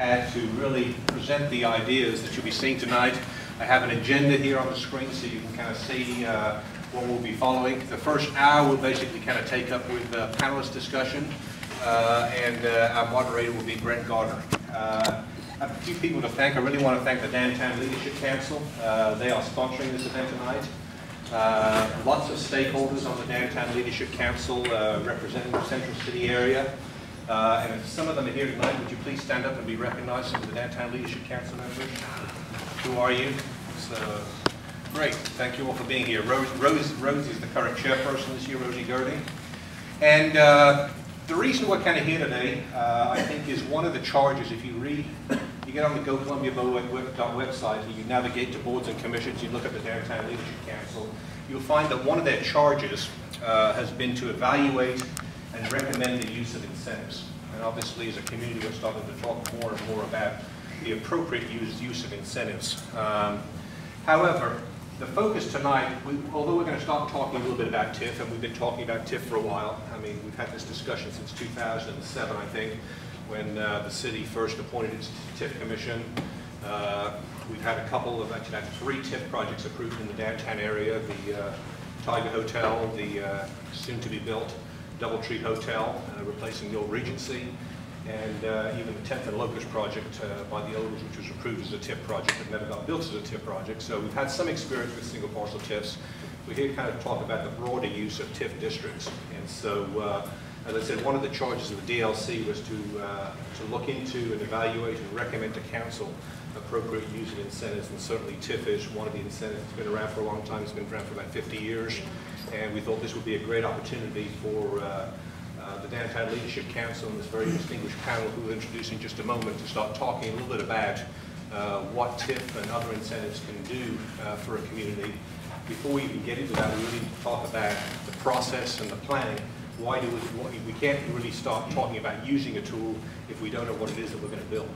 had to really present the ideas that you'll be seeing tonight. I have an agenda here on the screen so you can kind of see what we'll be following. The first hour will basically kind of take up with panelist discussion, and our moderator will be Brent Gardner. I have a few people to thank. I really want to thank the Downtown Leadership Council. They are sponsoring this event tonight. Lots of stakeholders on the Downtown Leadership Council representing the Central City area. And if some of them are here tonight, would you please stand up and be recognized, some of the Downtown Leadership Council members? Who are you? So, great, thank you all for being here. Rosie is the current chairperson this year, Rosie Girding. And the reason we're kind of here today, I think, is one of the charges. If you read, you get on the Go Columbia website, and you navigate to boards and commissions, you look at the Downtown Leadership Council, you'll find that one of their charges has been to evaluate and recommend the use of incentives. And obviously, as a community, we're starting to talk more and more about the appropriate use of incentives. However, the focus tonight, although we're going to start talking a little bit about TIF, and we've been talking about TIF for a while. I mean, we've had this discussion since 2007, I think, when the city first appointed its TIF commission. We've had a couple of, actually had 3 TIF projects approved in the downtown area, the Tiger Hotel, the soon-to-be-built Doubletree Hotel, replacing the old Regency, and even the 10th and Locust project by the owners, which was approved as a TIF project but never got built as a TIF project. So we've had some experience with single parcel TIFs. We're here to kind of talk about the broader use of TIF districts. And so, as I said, one of the charges of the DLC was to look into and evaluate and recommend to council appropriate use of incentives, and certainly TIF is one of the incentives. It's been around for a long time. It's been around for about 50 years. And we thought this would be a great opportunity for the Downtown Leadership Council and this very distinguished panel who we'll introduce in just a moment to start talking a little bit about what TIF and other incentives can do for a community. Before we even get into that, we really need to talk about the process and the planning. Why do we can't really start talking about using a tool if we don't know what it is that we're going to build.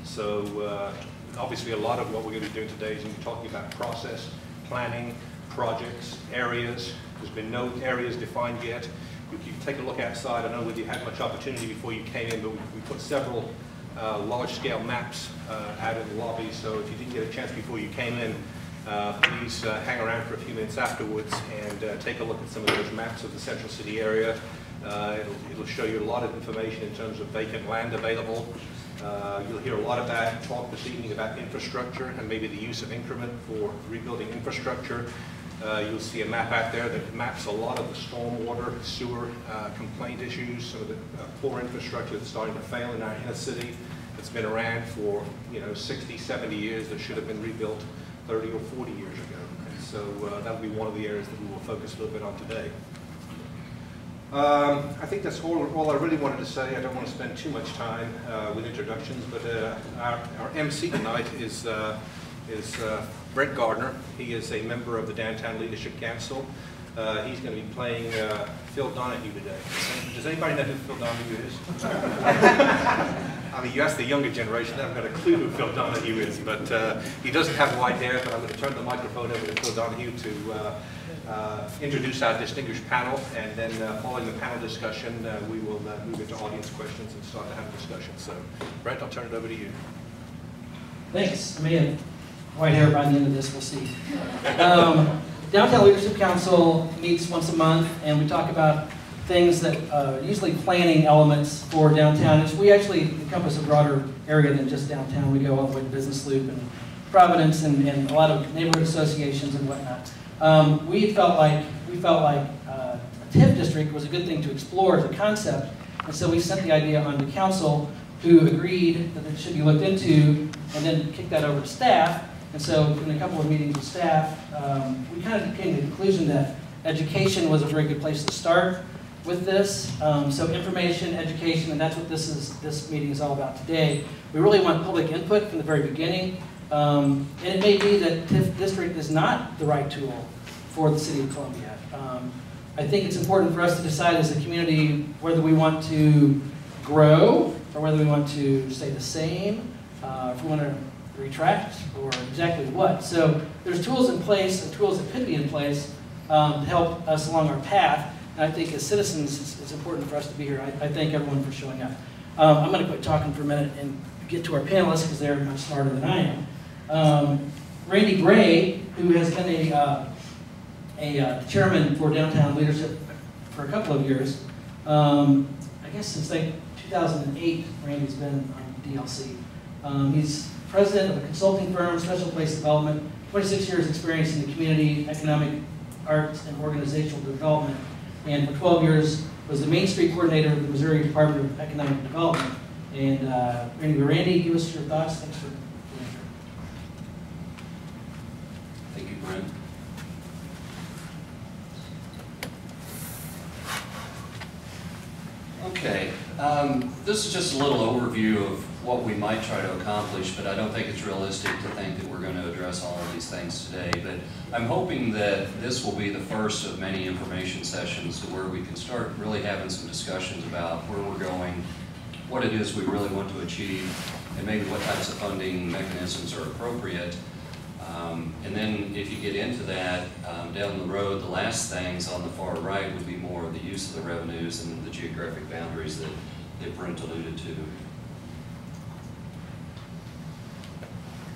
So obviously a lot of what we're going to be doing today is going to be talking about process, planning, projects, areas. There's been no areas defined yet. You can take a look outside. I don't know whether you had much opportunity before you came in, but we put several large-scale maps out in the lobby. So if you didn't get a chance before you came in, please hang around for a few minutes afterwards and take a look at some of those maps of the Central City area. It'll show you a lot of information in terms of vacant land available. You'll hear a lot about talk this evening about infrastructure and maybe the use of increment for rebuilding infrastructure. You'll see a map out there that maps a lot of the stormwater, sewer complaint issues, some of the poor infrastructure that's starting to fail in our inner city that's been around for 60, 70 years that should have been rebuilt 30 or 40 years ago. And so that'll be one of the areas that we will focus a little bit on today. I think that's all I really wanted to say. I don't want to spend too much time with introductions, but our MC tonight is Brent Gardner. He is a member of the Downtown Leadership Council. He's going to be playing Phil Donahue today. Does anybody know who Phil Donahue is? I mean, you ask the younger generation, they haven't got a clue who Phil Donahue is, but he doesn't have white hair, but I'm going to turn the microphone over to Phil Donahue to introduce our distinguished panel, and then following the panel discussion, we will move into audience questions and start to have a discussion. So, Brent, I'll turn it over to you. Thanks. I may have white hair by the end of this, we'll see. Downtown Leadership Council meets once a month, and we talk about things that usually planning elements for downtown. We actually encompass a broader area than just downtown. We go all the way to Business Loop and Providence and a lot of neighborhood associations and whatnot. We felt like a TIF district was a good thing to explore as a concept, and so we sent the idea on to council, who agreed that it should be looked into, and then kicked that over to staff. And so in a couple of meetings with staff, we kind of came to the conclusion that education was a very good place to start with this. So information, education, and that's what this meeting is all about today. We really want public input from the very beginning. And it may be that TIF district is not the right tool for the City of Columbia. I think it's important for us to decide as a community whether we want to grow or whether we want to stay the same, if we want to retract, or exactly what. So there's tools in place, and tools that could be in place to help us along our path. And I think as citizens, it's important for us to be here. I thank everyone for showing up. I'm going to quit talking for a minute and get to our panelists because they're much smarter than I am. Randy Gray, who has been a chairman for Downtown Leadership for a couple of years. I guess since like 2008, Randy's been on DLC. He's president of a consulting firm, Special Place Development, 26 years experience in the community, economic, arts, and organizational development. And for 12 years was the Main Street coordinator of the Missouri Department of Economic Development. And Randy, give us your thoughts. Thanks for being here. Thank you, Brent. Okay, this is just a little overview of what we might try to accomplish, but I don't think it's realistic to think that we're going to address all of these things today. But I'm hoping that this will be the first of many information sessions to where we can start really having some discussions about where we're going, what it is we really want to achieve, and maybe what types of funding mechanisms are appropriate. And then if you get into that, down the road, the last things on the far right would be more of the use of the revenues and the geographic boundaries that Brent alluded to.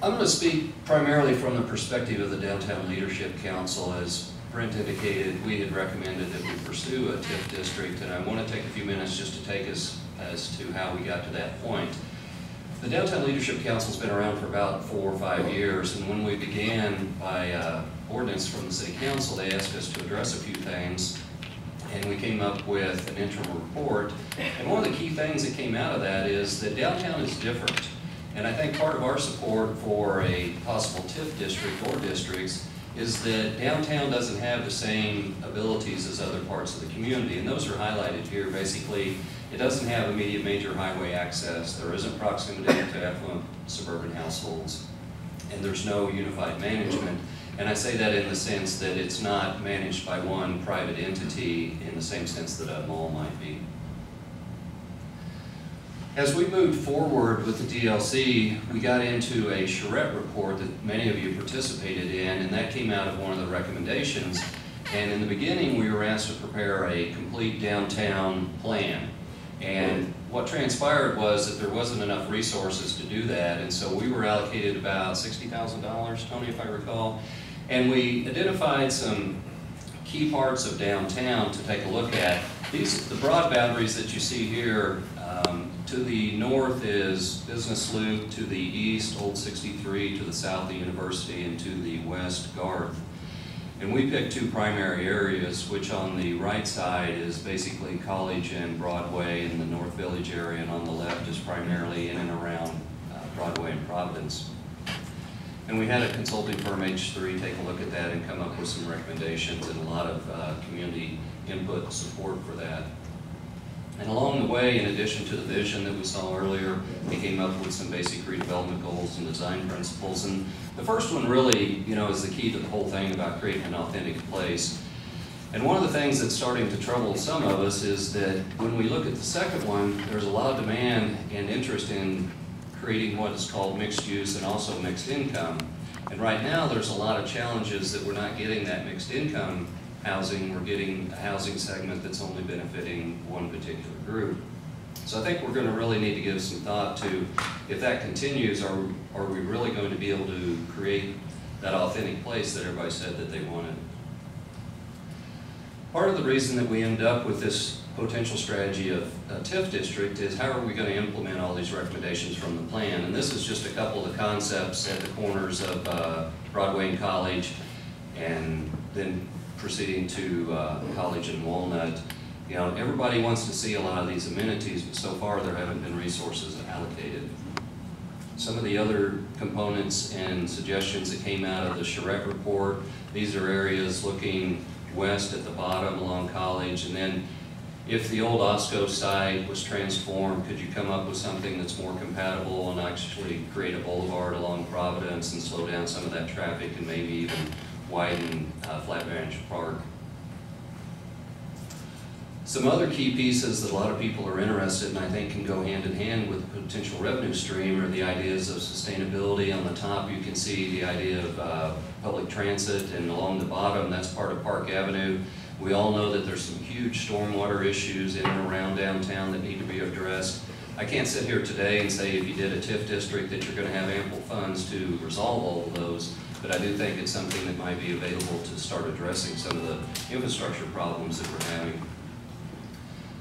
I'm going to speak primarily from the perspective of the Downtown Leadership Council. As Brent indicated, we had recommended that we pursue a TIF district, and I want to take a few minutes just to take us as to how we got to that point. The Downtown Leadership Council has been around for about 4 or 5 years, and when we began by ordinance from the City Council, they asked us to address a few things, and we came up with an interim report. And one of the key things that came out of that is that downtown is different. And I think part of our support for a possible TIF district or districts is that downtown doesn't have the same abilities as other parts of the community, and those are highlighted here. Basically, it doesn't have immediate major highway access, there isn't proximity to affluent suburban households, and there's no unified management. And I say that in the sense that it's not managed by one private entity in the same sense that a mall might be. As we moved forward with the DLC, we got into a charrette report that many of you participated in, and that came out of one of the recommendations. And in the beginning, we were asked to prepare a complete downtown plan. And what transpired was that there wasn't enough resources to do that, and so we were allocated about $60,000, Tony, if I recall. And we identified some key parts of downtown to take a look at. The broad boundaries that you see here, to the north is Business Loop, to the east, Old 63, to the south, the University, and to the west, Garth. And we picked two primary areas, which on the right side is basically College and Broadway in the North Village area, and on the left is primarily in and around Broadway and Providence. And we had a consulting firm, H3, take a look at that and come up with some recommendations and a lot of community input and support for that. And along the way, in addition to the vision that we saw earlier, we came up with some basic redevelopment goals and design principles. And the first one really, is the key to the whole thing about creating an authentic place. And one of the things that's starting to trouble some of us is that when we look at the second one, there's a lot of demand and interest in creating what is called mixed use and also mixed income. And right now, there's a lot of challenges that we're not getting that mixed income housing. We're getting a housing segment that's only benefiting one particular group. So I think we're going to really need to give some thought to, if that continues, are we really going to be able to create that authentic place that everybody said that they wanted? Part of the reason that we end up with this potential strategy of a TIF district is how are we going to implement all these recommendations from the plan? And this is just a couple of the concepts at the corners of Broadway and College, and then proceeding to College and Walnut. Everybody wants to see a lot of these amenities, but so far there haven't been resources allocated. Some of the other components and suggestions that came out of the charrette report, these are areas looking west at the bottom along College, and then if the old OSCO site was transformed, could you come up with something that's more compatible and actually create a boulevard along Providence and slow down some of that traffic and maybe even widen Flat Branch Park? Some other key pieces that a lot of people are interested in, I think, can go hand in hand with the potential revenue stream are the ideas of sustainability. On the top, you can see the idea of public transit, and along the bottom, that's part of Park Avenue. We all know that there's some huge stormwater issues in and around downtown that need to be addressed. I can't sit here today and say if you did a TIF district that you're going to have ample funds to resolve all of those, but I do think it's something that might be available to start addressing some of the infrastructure problems that we're having.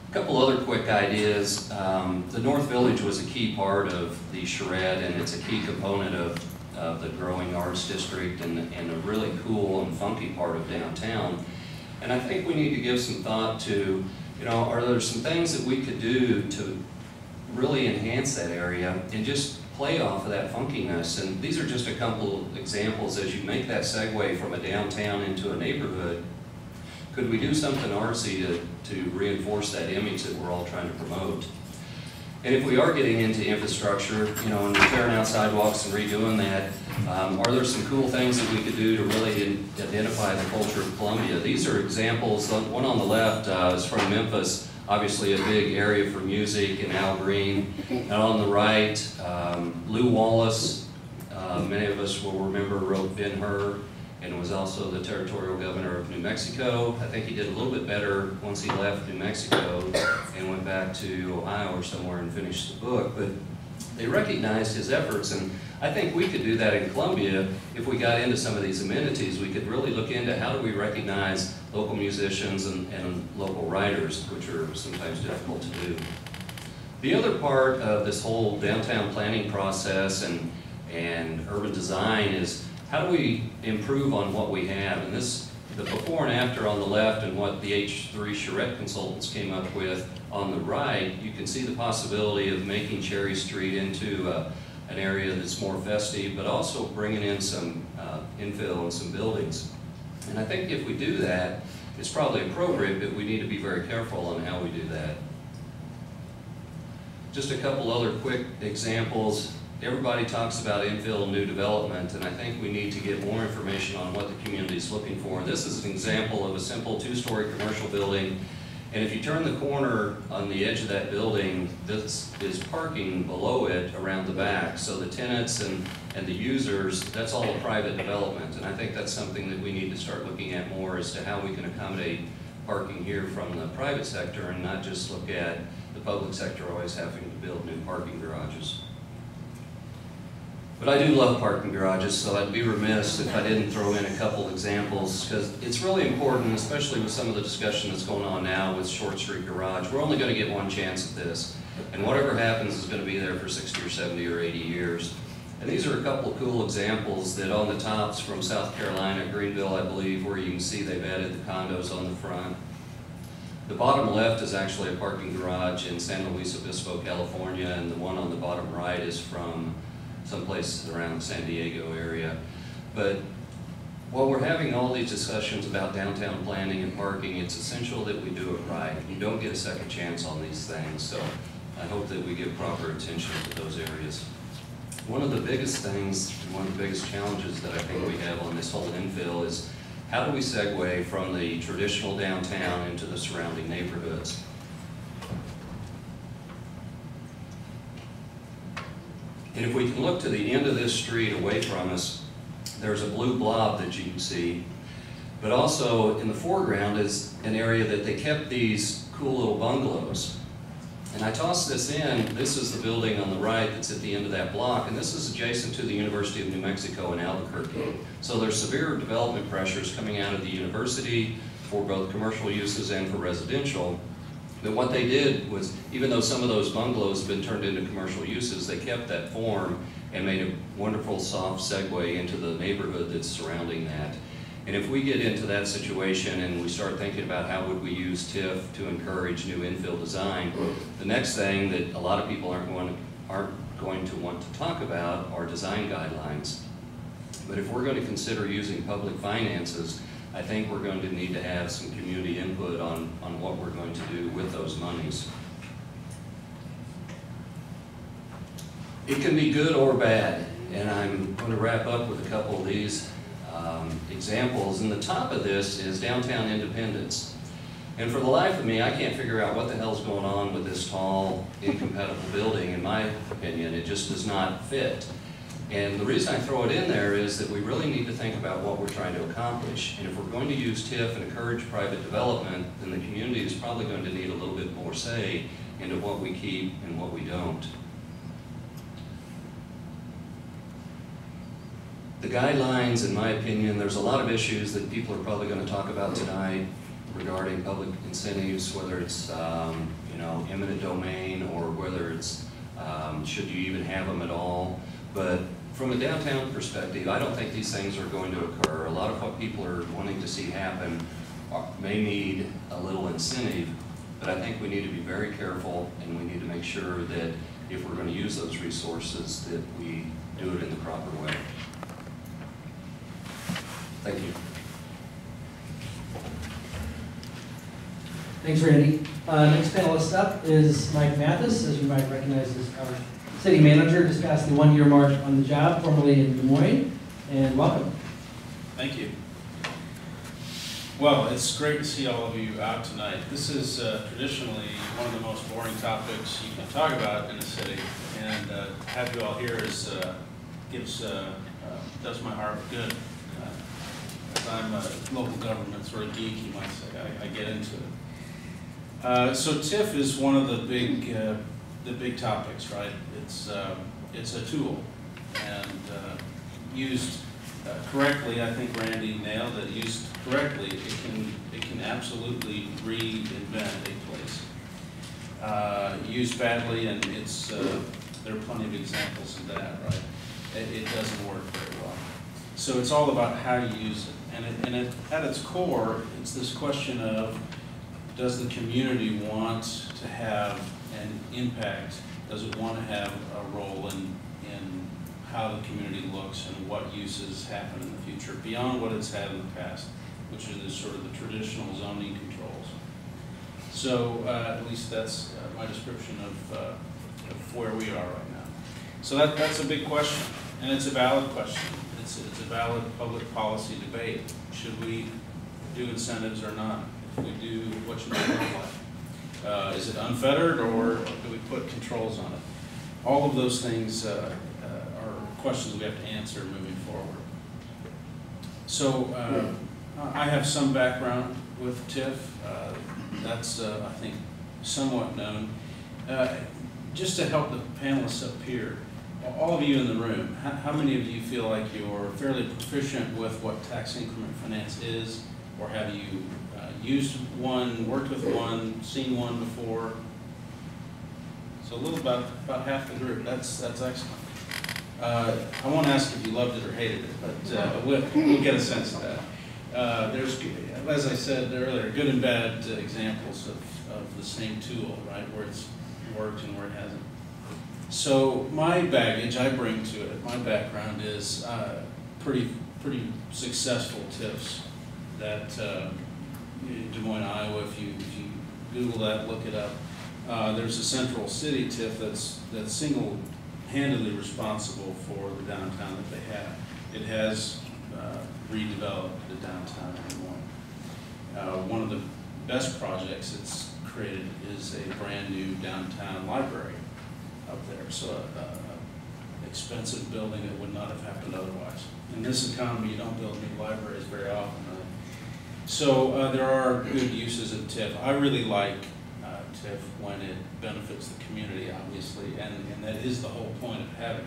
A couple other quick ideas. The North Village was a key part of the charrette, and it's a key component of the growing arts district and a really cool and funky part of downtown. And I think we need to give some thought to, you know, are there some things that we could do to really enhance that area and just play off of that funkiness? And these are just a couple of examples as you make that segue from a downtown into a neighborhood. Could we do something artsy to reinforce that image that we're all trying to promote? And if we are getting into infrastructure, you know, and we're tearing out sidewalks and redoing that, are there some cool things that we could do to really identify the culture of Columbia? These are examples. One on the left is from Memphis, obviously a big area for music, and Al Green. And on the right, Lew Wallace, many of us will remember, wrote Ben-Hur, and was also the territorial governor of New Mexico. I think he did a little bit better once he left New Mexico and went back to Ohio or somewhere and finished the book. But they recognized his efforts, and I think we could do that in Columbia if we got into some of these amenities. We could really look into how do we recognize local musicians and local writers, which are sometimes difficult to do. The other part of this whole downtown planning process and urban design is how do we improve on what we have? And the before and after on the left and what the H3 Charrette consultants came up with on the right, you can see the possibility of making Cherry Street into an area that's more festive, but also bringing in some infill and some buildings. And I think if we do that, it's probably appropriate, but we need to be very careful on how we do that. Just a couple other quick examples. Everybody talks about infill and new development, and I think we need to get more information on what the community is looking for. This is an example of a simple two-story commercial building, and if you turn the corner on the edge of that building, this is parking below it around the back. So the tenants and the users, that's all a private development, and I think that's something that we need to start looking at more as to how we can accommodate parking here from the private sector and not just look at the public sector always having to build new parking garages. But I do love parking garages, so I'd be remiss if I didn't throw in a couple examples, because it's really important, especially with some of the discussion that's going on now with Short Street Garage. We're only going to get one chance at this, and whatever happens is going to be there for 60 or 70 or 80 years. And these are a couple of cool examples that on the tops from South Carolina, Greenville, I believe, where you can see they've added the condos on the front. The bottom left is actually a parking garage in San Luis Obispo, California, and the one on the bottom right is from someplace around the San Diego area. But while we're having all these discussions about downtown planning and parking, it's essential that we do it right. You don't get a second chance on these things, so I hope that we give proper attention to those areas. One of the biggest things, one of the biggest challenges that I think we have on this whole infill is how do we segue from the traditional downtown into the surrounding neighborhoods? And if we can look to the end of this street away from us, there's a blue blob that you can see. But also in the foreground is an area that they kept these cool little bungalows. And I tossed this in. This is the building on the right that's at the end of that block, and this is adjacent to the University of New Mexico in Albuquerque. So there's severe development pressures coming out of the university for both commercial uses and for residential. But what they did was, even though some of those bungalows have been turned into commercial uses, they kept that form and made a wonderful soft segue into the neighborhood that's surrounding that. And if we get into that situation and we start thinking about how would we use TIF to encourage new infill design, the next thing that a lot of people aren't going to want to talk about are design guidelines. But if we're going to consider using public finances, I think we're going to need to have some community input on what we're going to do with those monies. It can be good or bad, and I'm going to wrap up with a couple of these examples. And the top of this is downtown Independence. And for the life of me, I can't figure out what the hell's going on with this tall, incompatible building. In my opinion, it just does not fit. And the reason I throw it in there is that we really need to think about what we're trying to accomplish. And if we're going to use TIF and encourage private development, then the community is probably going to need a little bit more say into what we keep and what we don't. The guidelines, in my opinion, there's a lot of issues that people are probably going to talk about tonight regarding public incentives, whether it's you know, eminent domain or whether it's should you even have them at all. But from a downtown perspective, I don't think these things are going to occur. A lot of what people are wanting to see happen may need a little incentive, but I think we need to be very careful, and we need to make sure that if we're going to use those resources, that we do it in the proper way. Thank you. Thanks, Randy. Next panelist up is Mike Mathis, as you might recognize as our city manager, just past the 1 year mark on the job, formerly in Des Moines, and welcome. Thank you. Well, it's great to see all of you out tonight. This is traditionally one of the most boring topics you can talk about in a city, and to have you all here is does my heart good. I'm a local government sort of geek, you might say. I get into it. So TIF is one of the big topics, right? It's a tool, and used correctly, I think Randy nailed it. Used correctly, it can absolutely reinvent a place. Used badly, and there are plenty of examples of that, right? It doesn't work very well. So it's all about how you use it. And at its core, it's this question of, does the community want to have an impact? Does it want to have a role in how the community looks and what uses happen in the future, beyond what it's had in the past, which are the sort of the traditional zoning controls? So at least that's my description of where we are right now. So that's a big question, and it's a valid question. It's a valid public policy debate. Should we do incentives or not? If we do, what should they look like? Is it unfettered, or do we put controls on it? All of those things are questions we have to answer moving forward. So I have some background with TIF. That's, I think, somewhat known. Just to help the panelists up here, all of you in the room, how many of you feel like you're fairly proficient with what tax increment finance is, or have you used one, worked with one, seen one before? So a little about half the group. That's excellent. I won't ask if you loved it or hated it, but we'll get a sense of that. There's, as I said earlier, good and bad examples of the same tool, right, where it's worked and where it hasn't. So my baggage I bring to it, my background is pretty successful TIFs that Des Moines, Iowa. If you Google that, look it up. There's a Central City TIF that's single-handedly responsible for the downtown that they have. It has redeveloped the downtown in Des Moines. One of the best projects it's created is a brand new downtown library up there. So an expensive building that would not have happened otherwise. In this economy, you don't build new libraries very often, right? So there are good uses of TIF. I really like TIF when it benefits the community, obviously, and that is the whole point of having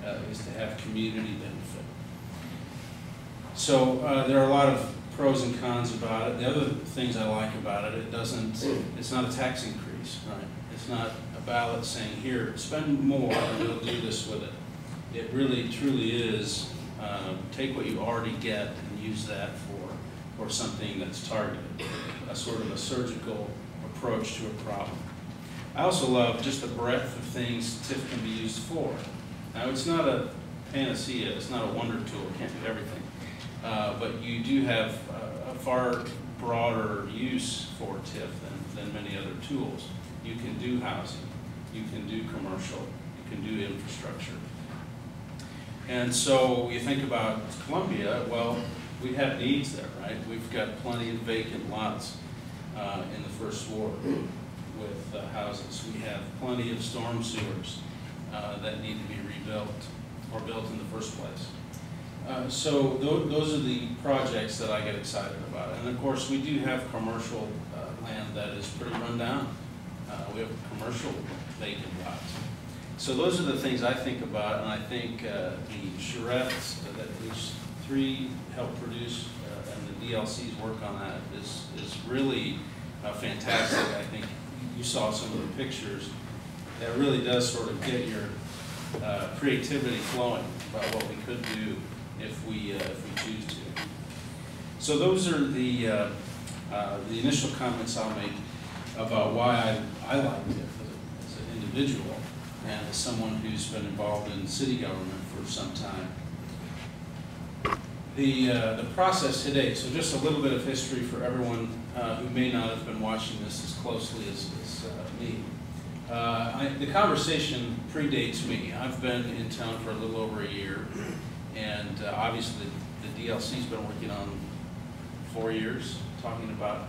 it, is to have community benefit. So there are a lot of pros and cons about it. The other things I like about it, it's not a tax increase, right? It's not a ballot saying, here, spend more and we'll do this with it. It really, truly is take what you already get and use that for something that's targeted, a sort of a surgical approach to a problem. I also love just the breadth of things TIF can be used for. Now, it's not a panacea, it's not a wonder tool, it can't do everything. But you do have a far broader use for TIF than many other tools. You can do housing, you can do commercial, you can do infrastructure. And so you think about Columbia, well, we have needs there, right? We've got plenty of vacant lots in the first ward with houses. We have plenty of storm sewers that need to be rebuilt or built in the first place. So those are the projects that I get excited about. And of course, we do have commercial land that is pretty run down. We have commercial vacant lots. So those are the things I think about, and I think the charrettes that these three help produce and the DLC's work on that is really fantastic. I think you saw some of the pictures. That really does sort of get your creativity flowing about what we could do if we choose to. So those are the initial comments I'll make about why I like TIF as an individual and as someone who's been involved in city government for some time. The process today, so just a little bit of history for everyone who may not have been watching this as closely as me. The conversation predates me. I've been in town for a little over a year, and obviously the DLC's been working on 4 years, talking about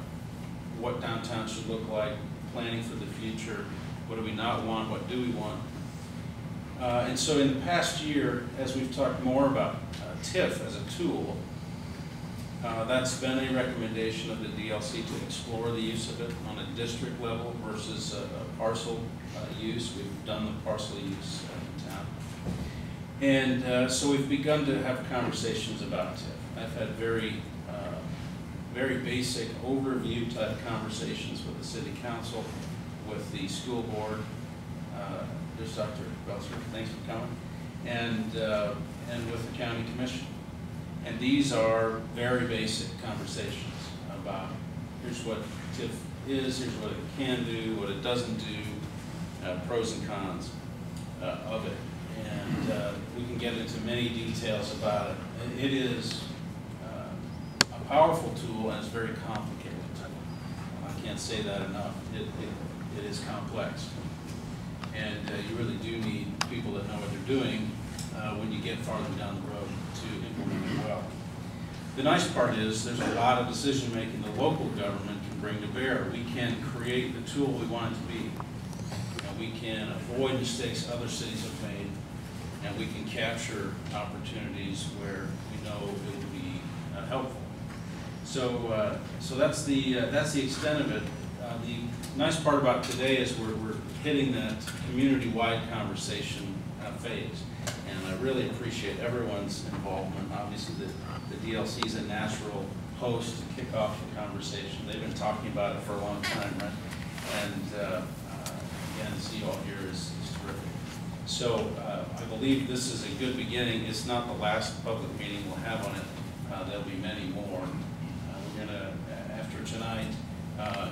what downtown should look like, planning for the future, what do we not want, what do we want. And so in the past year, as we've talked more about TIF as a tool, that's been a recommendation of the DLC to explore the use of it on a district level versus a parcel use. We've done the parcel use in town. And so we've begun to have conversations about TIF. I've had very basic overview type conversations with the city council, with the school board. There's Dr. Belzer, thanks for coming, and with the county commission. And these are very basic conversations about here's what TIF is, here's what it can do, what it doesn't do, pros and cons of it. And we can get into many details about it. It is a powerful tool, and it's very complicated. I can't say that enough. It is complex. And you really do need people that know what they're doing when you get farther down the road to implement it well. The nice part is there's a lot of decision making the local government can bring to bear. We can create the tool we want it to be. And we can avoid mistakes other cities have made, and we can capture opportunities where we know it will be helpful. So, so that's the extent of it. The nice part about today is we're hitting that community-wide conversation phase, and I really appreciate everyone's involvement. Obviously, the DLC is a natural host to kick off the conversation. They've been talking about it for a long time, right? And again, to see you all here is terrific. So I believe this is a good beginning. It's not the last public meeting we'll have on it. There'll be many more. We're going to, after tonight,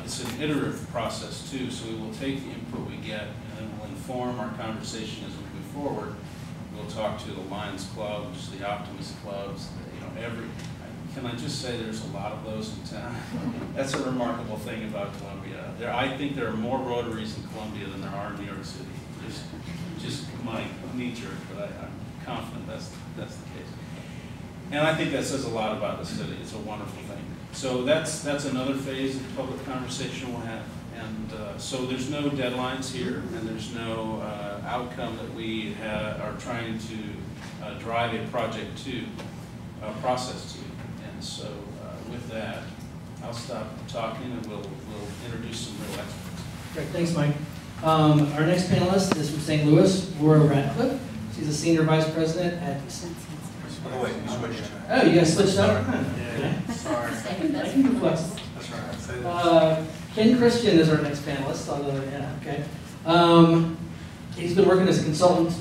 it's an iterative process too, so we will take the input we get and then we'll inform our conversation as we move forward. We'll talk to the Lions clubs, the Optimist clubs, can I just say there's a lot of those in town? That's a remarkable thing about Columbia. I think there are more Rotaries in Columbia than there are in New York City. Just my knee-jerk, but I'm confident that's the case. And I think that says a lot about the city. It's a wonderful thing. So that's another phase of public conversation we'll have. And so there's no deadlines here, and there's no outcome that we are trying to drive a project to, process to. And so with that, I'll stop talking and we'll introduce some real experts. Great, thanks, Mike. Our next panelist is from St. Louis, Laura Ratcliffe. She's a senior vice president at. Oh, wait, you switched. Oh, you guys switched up? Yeah, sorry. I can be flexible. That's right. Say that. Ken Christian is our next panelist. Although, yeah, okay. He's been working as a consultant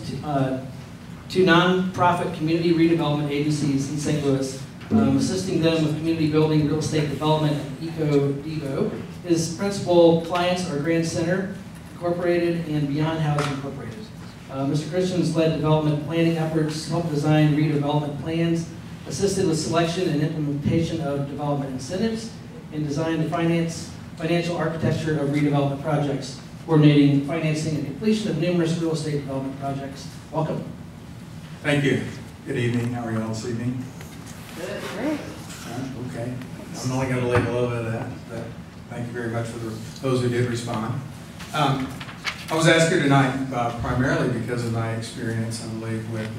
to nonprofit community redevelopment agencies in St. Louis, assisting them with community building, real estate development, and eco-devo. His principal clients are Grand Center Incorporated and Beyond Housing Incorporated. Mr. Christian's led development planning efforts, helped design redevelopment plans, assisted with selection and implementation of development incentives, and designed the financial architecture of redevelopment projects, coordinating financing and completion of numerous real estate development projects. Welcome. Thank you. Good evening. How are you all this evening? Good. Great. Okay. I'm only going to leave a little bit of that, but thank you very much for those who did respond. I was asked here tonight primarily because of my experience, I believe, with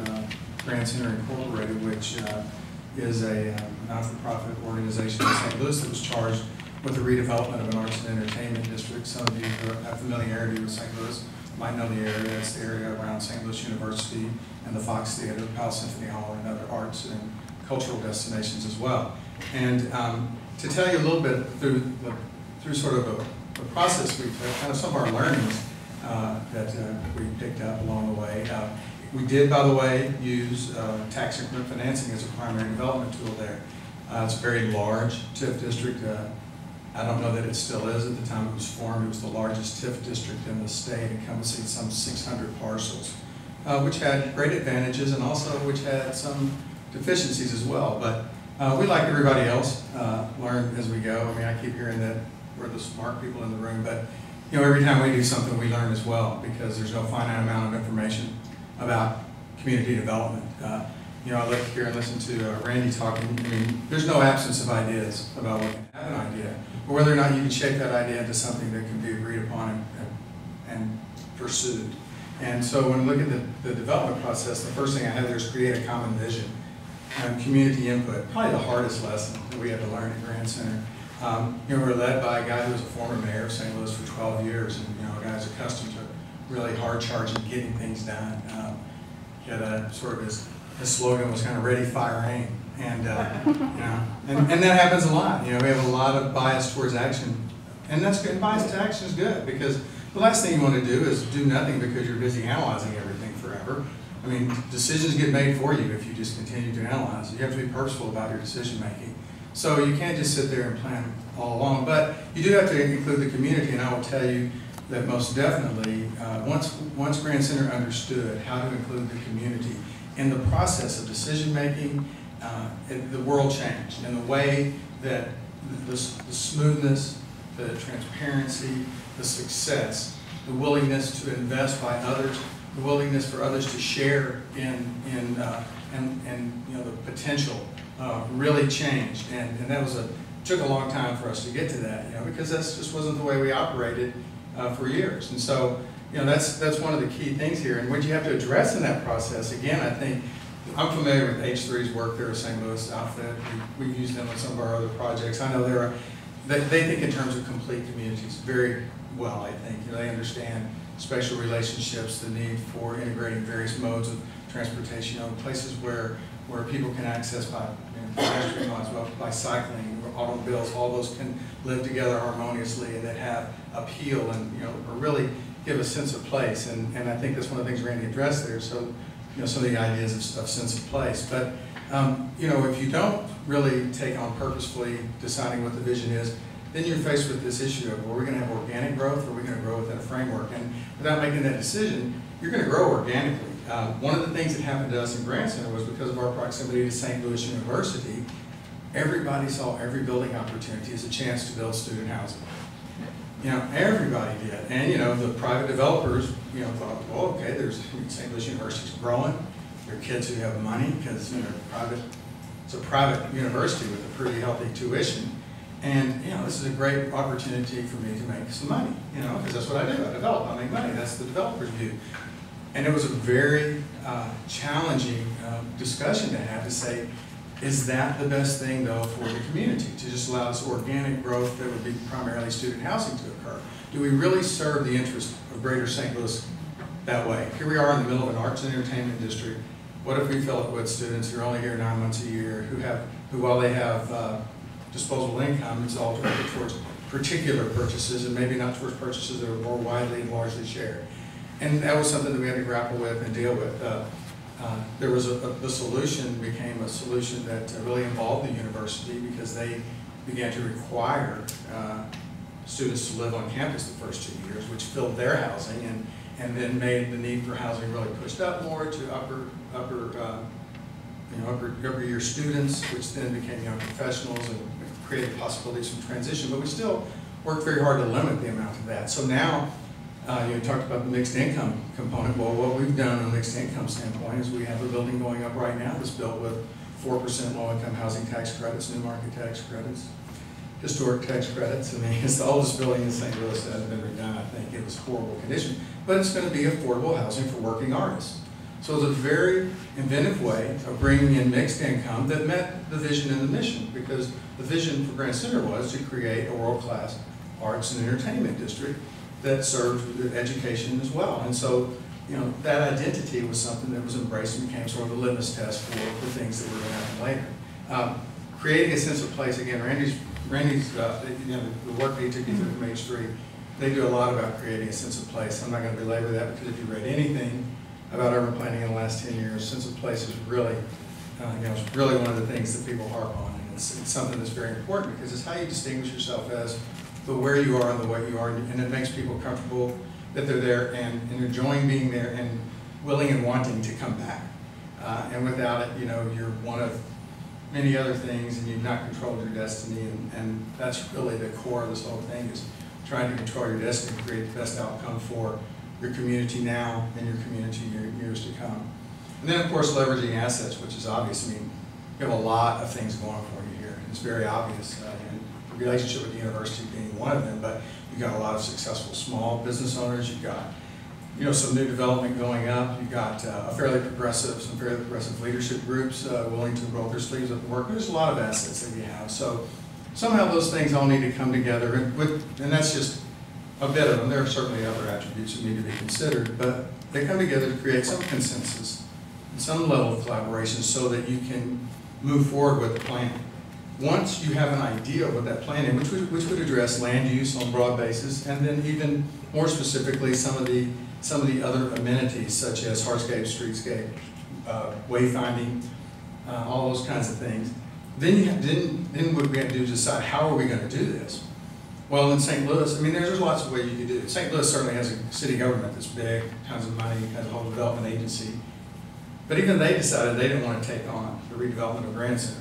Grand Center Incorporated, which is a not-for-profit organization in St. Louis that was charged with the redevelopment of an arts and entertainment district. Some of you who have familiarity with St. Louis might know the area. It's the area around St. Louis University and the Fox Theater, Palace Symphony Hall, and other arts and cultural destinations as well. And to tell you a little bit through sort of a process, we've kind of some of our learnings that we picked up along the way. We did, by the way, use tax increment financing as a primary development tool there. It's a very large TIF district. I don't know that it still is. At the time it was formed, it was the largest TIF district in the state, encompassing some 600 parcels, which had great advantages and also which had some deficiencies as well. But we, like everybody else, learn as we go. I mean, I keep hearing that we're the smart people in the room, but you know, every time we do something, we learn as well, because there's no finite amount of information about community development. You know, I look here and listen to Randy talking. I mean, there's no absence of ideas about what can have an idea, or whether or not you can shape that idea into something that can be agreed upon and pursued. And so when we look at the development process, the first thing I have there is create a common vision. Community input, probably the hardest lesson that we had to learn at Grand Center. You know, we're led by a guy who was a former mayor of St. Louis for 12 years, and you know, a guy who's accustomed to really hard charging, getting things done. He had a sort of his slogan was kind of ready, fire, aim, and you know, and that happens a lot. You know, we have a lot of bias towards action, and that's good. Bias to action is good, because the last thing you want to do is do nothing because you're busy analyzing everything forever. I mean, decisions get made for you if you just continue to analyze. You have to be purposeful about your decision making. So you can't just sit there and plan all along, but you do have to include the community, and I will tell you that most definitely, once Grand Center understood how to include the community in the process of decision making, the world changed in the way that the smoothness, the transparency, the success, the willingness to invest by others, the willingness for others to share in you know, the potential really changed, and that was took a long time for us to get to that, you know, because that just wasn't the way we operated for years. And so, you know, that's one of the key things here. And what you have to address in that process, again, I think, I'm familiar with H3's work there at St. Louis outfit. We've used them in some of our other projects. I know they think in terms of complete communities very well, I think. You know, they understand spatial relationships, the need for integrating various modes of transportation, you know, places where people can access by pedestrian lines, by cycling, automobiles, all those can live together harmoniously and that have appeal and, you know, or really give a sense of place. And I think that's one of the things Randy addressed there. So, you know, some of the ideas of sense of place. But, you know, if you don't really take on purposefully deciding what the vision is, then you're faced with this issue of, well, we're going to have organic growth or we're going to grow within a framework. And without making that decision, you're going to grow organically. One of the things that happened to us in Grand Center was because of our proximity to St. Louis University, everybody saw every building opportunity as a chance to build student housing. You know, everybody did. And, you know, the private developers, you know, thought, well, okay, there's St. Louis University's growing. There are kids who have money because, you know, it's a private university with a pretty healthy tuition. And, you know, this is a great opportunity for me to make some money, you know, because that's what I do. I develop, I make money. That's the developer's view. And it was a very challenging discussion to have to say, is that the best thing, though, for the community, to just allow this organic growth that would be primarily student housing to occur? Do we really serve the interest of greater St. Louis that way? Here we are in the middle of an arts and entertainment district. What if we fill it with students who are only here 9 months a year, who while they have disposable income, it's all directed towards particular purchases and maybe not towards purchases that are more widely and largely shared? And that was something that we had to grapple with and deal with. There was the solution became a solution that really involved the university, because they began to require students to live on campus the first 2 years, which filled their housing and then made the need for housing really pushed up more to upper year students, which then became young professionals and created possibilities for transition. But we still worked very hard to limit the amount of that. So now, you talked about the mixed income component. Well, what we've done on a mixed income standpoint is we have a building going up right now that's built with 4% low-income housing tax credits, new market tax credits, historic tax credits. I mean, it's the oldest building in St. Louis that hasn't been redone. I think it was horrible condition, but it's going to be affordable housing for working artists. So it was a very inventive way of bringing in mixed income that met the vision and the mission, because the vision for Grand Center was to create a world-class arts and entertainment district that served education as well. And so, you know, that identity was something that was embraced and became sort of a litmus test for things that were going to happen later. Creating a sense of place, again, Randy's you know, the work that he took you through from H3, they do a lot about creating a sense of place. I'm not going to belabor that, because if you read anything about urban planning in the last 10 years, sense of place is really, you know, it's really one of the things that people harp on. And it's something that's very important, because it's how you distinguish yourself as the where you are and the what you are, and it makes people comfortable that they're there and enjoying being there and willing and wanting to come back. And without it, you know, you're one of many other things, and you've not controlled your destiny, and that's really the core of this whole thing, is trying to control your destiny, create the best outcome for your community now and your community years to come. And then, of course, leveraging assets, which is obvious. I mean, you have a lot of things going for you here. It's very obvious, and the relationship with the university being one of them, but you've got a lot of successful small business owners. You've got, you know, some new development going up. You've got some fairly progressive leadership groups willing to roll their sleeves up and work. There's a lot of assets that you have. So somehow those things all need to come together, and that's just a bit of them. There are certainly other attributes that need to be considered, but they come together to create some consensus and some level of collaboration so that you can move forward with the plan. Once you have an idea of what that plan is, which would address land use on a broad basis, and then even more specifically some of the other amenities such as hardscape, streetscape, wayfinding, all those kinds of things. Then what we have to do is decide, how are we going to do this? Well, in St. Louis, I mean, there's lots of ways you could do it. St. Louis certainly has a city government that's big, tons of money, has a whole development agency. But even they decided they didn't want to take on the redevelopment of Grand Center.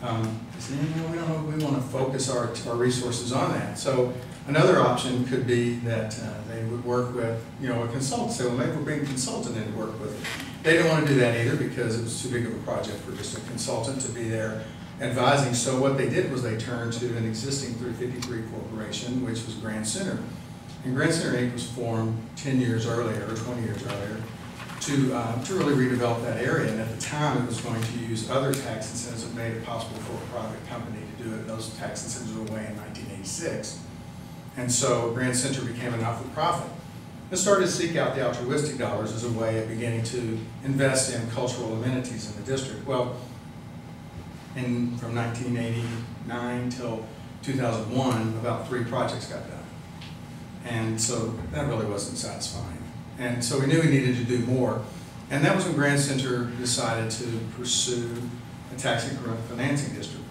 They said, you know, we want to focus our resources on that. So another option could be that they would work with, you know, a consultant. Say, well, maybe we'll bring a consultant in to work with it. They didn't want to do that either, because it was too big of a project for just a consultant to be there advising. So what they did was they turned to an existing 353 corporation, which was Grand Center. And Grand Center Inc. was formed 10 years earlier, or 20 years earlier, to really redevelop that area. And at the time, it was going to use other tax incentives that made it possible for a private company to do it. Those tax incentives were away in 1986. And so Grand Center became a not-for-profit. It started to seek out the altruistic dollars as a way of beginning to invest in cultural amenities in the district. Well, from 1989 till 2001, about 3 projects got done. And so that really wasn't satisfying. And so we knew we needed to do more. And that was when Grand Center decided to pursue a tax increment financing district.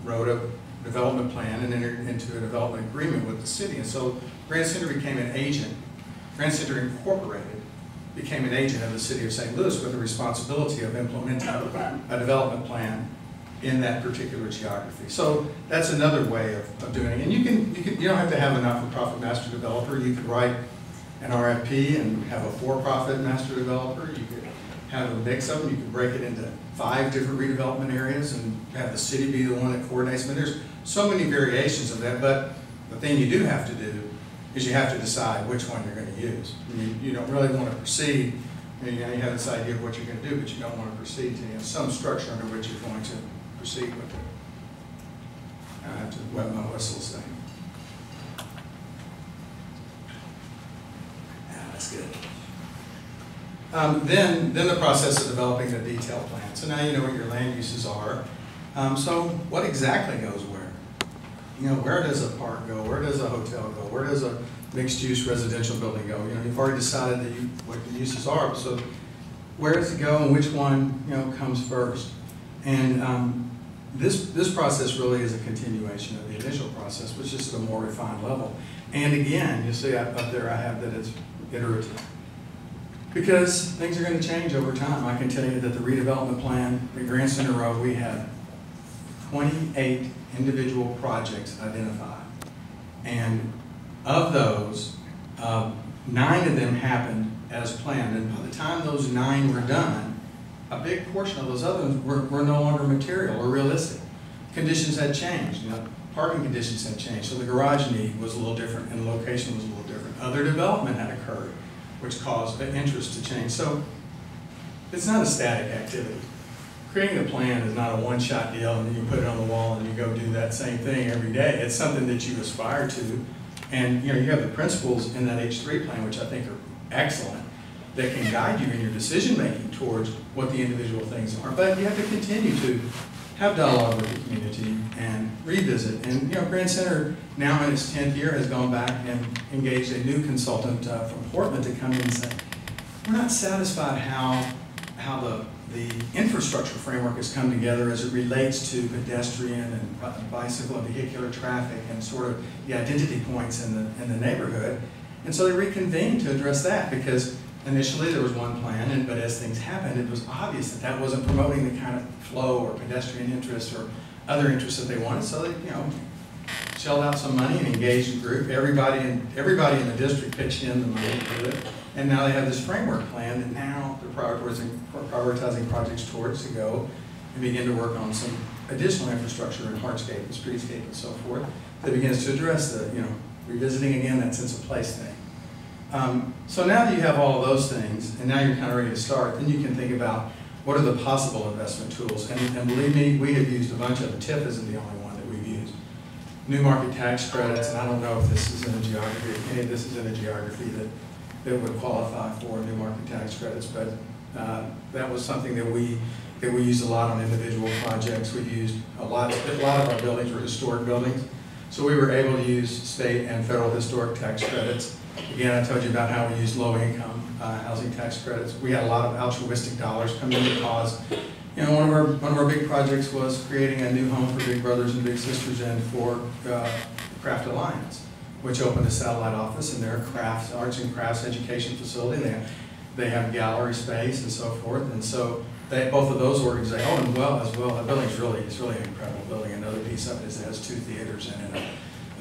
Wrote a development plan and entered into a development agreement with the city. And so Grand Center became an agent. Grand Center Incorporated became an agent of the city of St. Louis with the responsibility of implementing a development plan in that particular geography. So that's another way of doing it. And you don't have to have a not-for-profit master developer. You could write an RFP and have a for-profit master developer. You could have a mix of them. You could break it into 5 different redevelopment areas and have the city be the one that coordinates. I mean, there's so many variations of that, but the thing you do have to do is you have to decide which one you're going to use. You don't really want to proceed. You have this idea of what you're going to do, but you don't want to proceed to some structure under which you're going to proceed with it. I have to wet my whistle saying. That's good. Then the process of developing the detailed plan. So now you know what your land uses are. So what exactly goes where? You know, where does a park go? Where does a hotel go? Where does a mixed-use residential building go? You know, you've already decided that what the uses are. So where does it go, and which one, you know, comes first? And this process really is a continuation of the initial process, which is at a more refined level. And again, you'll see up there I have that it's iterative. Because things are going to change over time. I can tell you that the redevelopment plan at Grand Center Road, we had 28 individual projects identified. And of those, 9 of them happened as planned. And by the time those 9 were done, a big portion of those others were no longer material or realistic. Conditions had changed. You know, parking conditions had changed. So the garage need was a little different and the location was a little different. Other development had occurred. which caused the interest to change. So it's not a static activity. Creating a plan is not a one-shot deal and then you put it on the wall and you go do that same thing every day. It's something that you aspire to. And you have the principles in that H3 plan, which I think are excellent, that can guide you in your decision-making towards what the individual things are. But you have to continue to have dialogue with the community and revisit. And Grand Center, now in its 10th year, has gone back and engaged a new consultant from Portland to come in and say, we're not satisfied how the infrastructure framework has come together as it relates to pedestrian and bicycle and vehicular traffic and sort of the identity points in the neighborhood. And so they reconvened to address that, because initially there was one plan, but as things happened, it was obvious that that wasn't promoting the kind of flow or pedestrian interests or other interests that they wanted. So they, shelled out some money and engaged a group. Everybody in the district pitched in the money to do it. And now they have this framework plan that now they're prioritizing projects towards to go and begin to work on some additional infrastructure in hardscape and streetscape and so forth that begins to address the, revisiting again that sense of place thing. So now that you have all of those things, and now you're kind of ready to start, then you can think about what are the possible investment tools. And believe me, we have used a bunch of them. TIF isn't the only one that we've used. New market tax credits, and I don't know if this is in the geography, if any of this is in the geography that would qualify for new market tax credits, but that was something that we used a lot on individual projects. We used a lot of our buildings were historic buildings, so we were able to use state and federal historic tax credits. Again, I told you about how we used low-income housing tax credits. We had a lot of altruistic dollars come in because, one of our big projects was creating a new home for Big Brothers and Big Sisters and for Craft Alliance, which opened a satellite office in their arts and crafts education facility. They have gallery space and so forth, and so both of those organizations. Oh, and as well, the building's really an incredible building. Another piece of it is it has 2 theaters in it: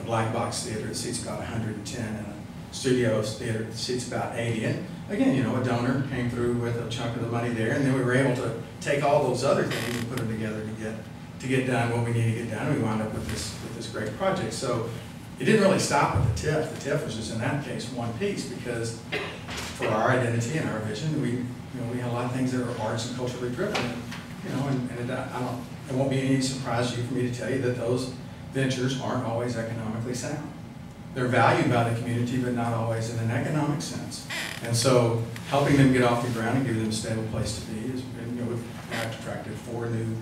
a black box theater that seats about 110, and a studio theater that seats about 80. And again, a donor came through with a chunk of the money there, and then we were able to take all those other things and put them together to get done what we need to get done. And we wound up with this great project. So it didn't really stop at the TIF. The TIF was just, in that case, one piece, because for our identity and our vision, we had a lot of things that are arts and culturally driven. It won't be any surprise to you for me to tell you that those ventures aren't always economically sound. They're valued by the community, but not always in an economic sense. And so helping them get off the ground and give them a stable place to be is, we've attracted 4 new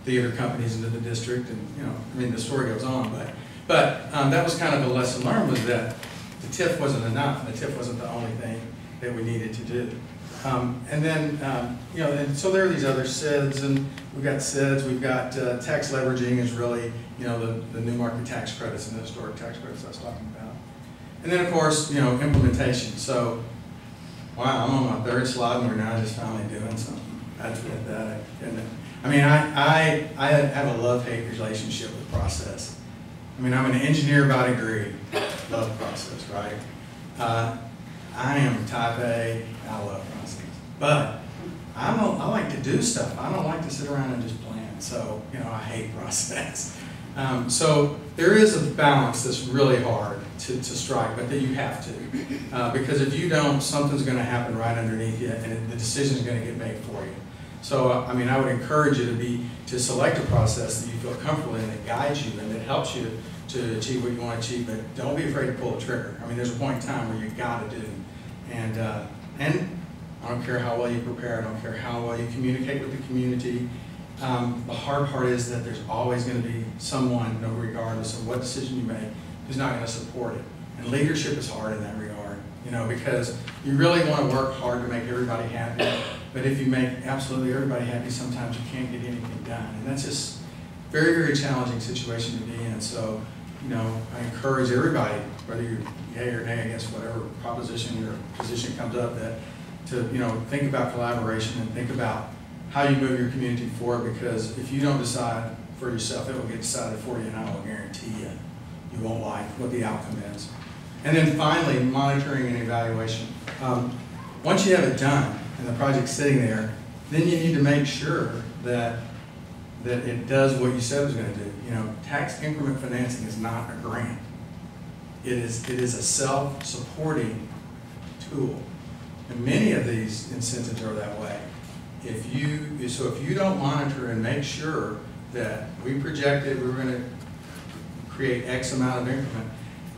theater companies into the district, and the story goes on, but that was kind of the lesson learned, was that the TIF wasn't enough, and the TIF wasn't the only thing that we needed to do. And so there are these other SIDs, and we've got SIDs, we've got tax leveraging is really, the new market tax credits and the historic tax credits I was talking about. And then, of course, implementation. So, wow, I'm on my 3rd slide, and we're now just finally doing something. That's pathetic, isn't it? I have a love-hate relationship with process. I'm an engineer by degree, love process, right? I am type A, I love process. But I like to do stuff. I don't like to sit around and just plan. So, I hate process. So there is a balance that's really hard to strike, but that you have to. Because if you don't, something's going to happen right underneath you, and the decision's going to get made for you. So, I would encourage you to select a process that you feel comfortable in, that guides you and that helps you to achieve what you want to achieve, but don't be afraid to pull the trigger. There's a point in time where you got to do. And I don't care how well you prepare, I don't care how well you communicate with the community. The hard part is that there's always going to be someone, regardless of what decision you make, who's not going to support it. And leadership is hard in that regard, because you really want to work hard to make everybody happy. But if you make absolutely everybody happy, sometimes you can't get anything done. And that's just a very, very challenging situation to be in. So, I encourage everybody, whether you're yay or nay, I guess, whatever proposition or position comes up, that to, think about collaboration and think about how you move your community forward, because if you don't decide for yourself, it will get decided for you, and I will guarantee you won't like what the outcome is. And then finally, monitoring and evaluation. Once you have it done and the project's sitting there, then you need to make sure that it does what you said it was going to do. Tax increment financing is not a grant. It is a self-supporting tool. And many of these incentives are that way. So if you don't monitor and make sure that we projected we were going to create X amount of increment,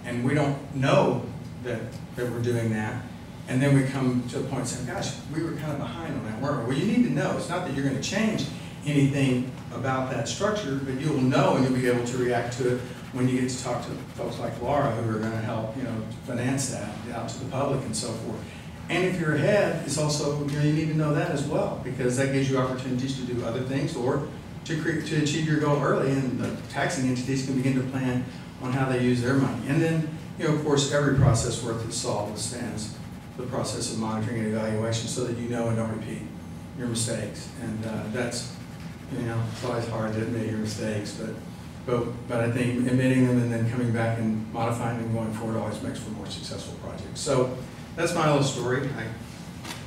and we don't know that we're doing that, and then we come to a point saying, gosh, we were kind of behind on that, weren't we? Well, you need to know. It's not that you're going to change anything about that structure, but you'll know and you'll be able to react to it when you get to talk to folks like Laura who are going to help, finance that out to the public and so forth. And if you're ahead, it's also, you need to know that as well, because that gives you opportunities to do other things or to achieve your goal early, and the taxing entities can begin to plan on how they use their money. And then, of course, every process worth its salt withstands the process of monitoring and evaluation so that you know and don't repeat your mistakes. And that's, it's always hard to admit your mistakes, but I think admitting them and then coming back and modifying them going forward always makes for more successful projects. So that's my little story. I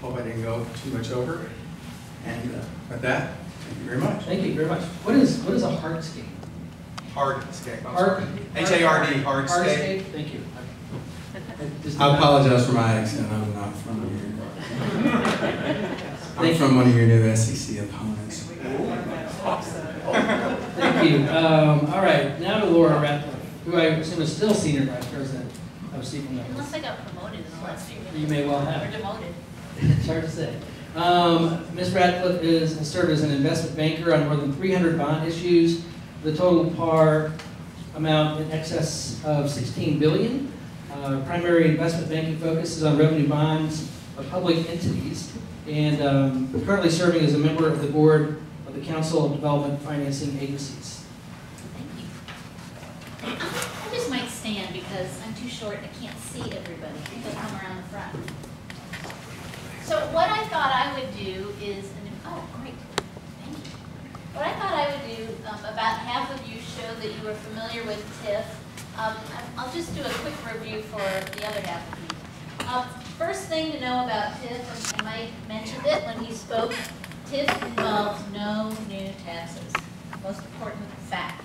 hope I didn't go too much over. And with that, thank you very much. Thank you very much. What is a hardscape? Hardscape. Hard- H-A-R-D, hardscape. Hardscape, thank you. I apologize for my accent. I'm not from here. I'm Thank from one of your new SEC opponents. Thank you. All right, now to Laura Ratcliffe, who I assume is still Senior Vice President of Stephen Metals. Unless I got promoted in the last few years. You may well have. Or demoted. It's hard to say. Ms. Ratcliffe has served as an investment banker on more than 300 bond issues, the total par amount in excess of $16 billion. Primary investment banking focus is on revenue bonds of public entities, and currently serving as a member of the board of the Council of Development Financing Agencies. Thank you. I just might stand because I'm too short. I can't see everybody. I think I'll come around the front. So what I thought I would do is, oh, great. Thank you. What I thought I would do, about half of you showed that you were familiar with TIF. I'll just do a quick review for the other half of you. First thing to know about TIF, and Mike mentioned it when he spoke, TIF involves no new taxes. Most important fact.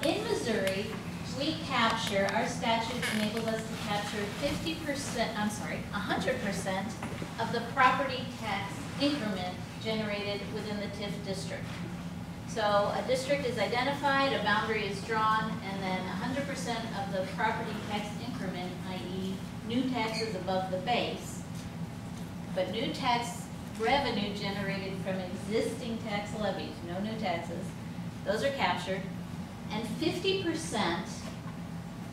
In Missouri, we capture, our statute enables us to capture 100% of the property tax increment generated within the TIF district. So a district is identified, a boundary is drawn, and then 100% of the property tax increment, i.e. new taxes above the base, but new tax revenue generated from existing tax levies, no new taxes, those are captured, and 50%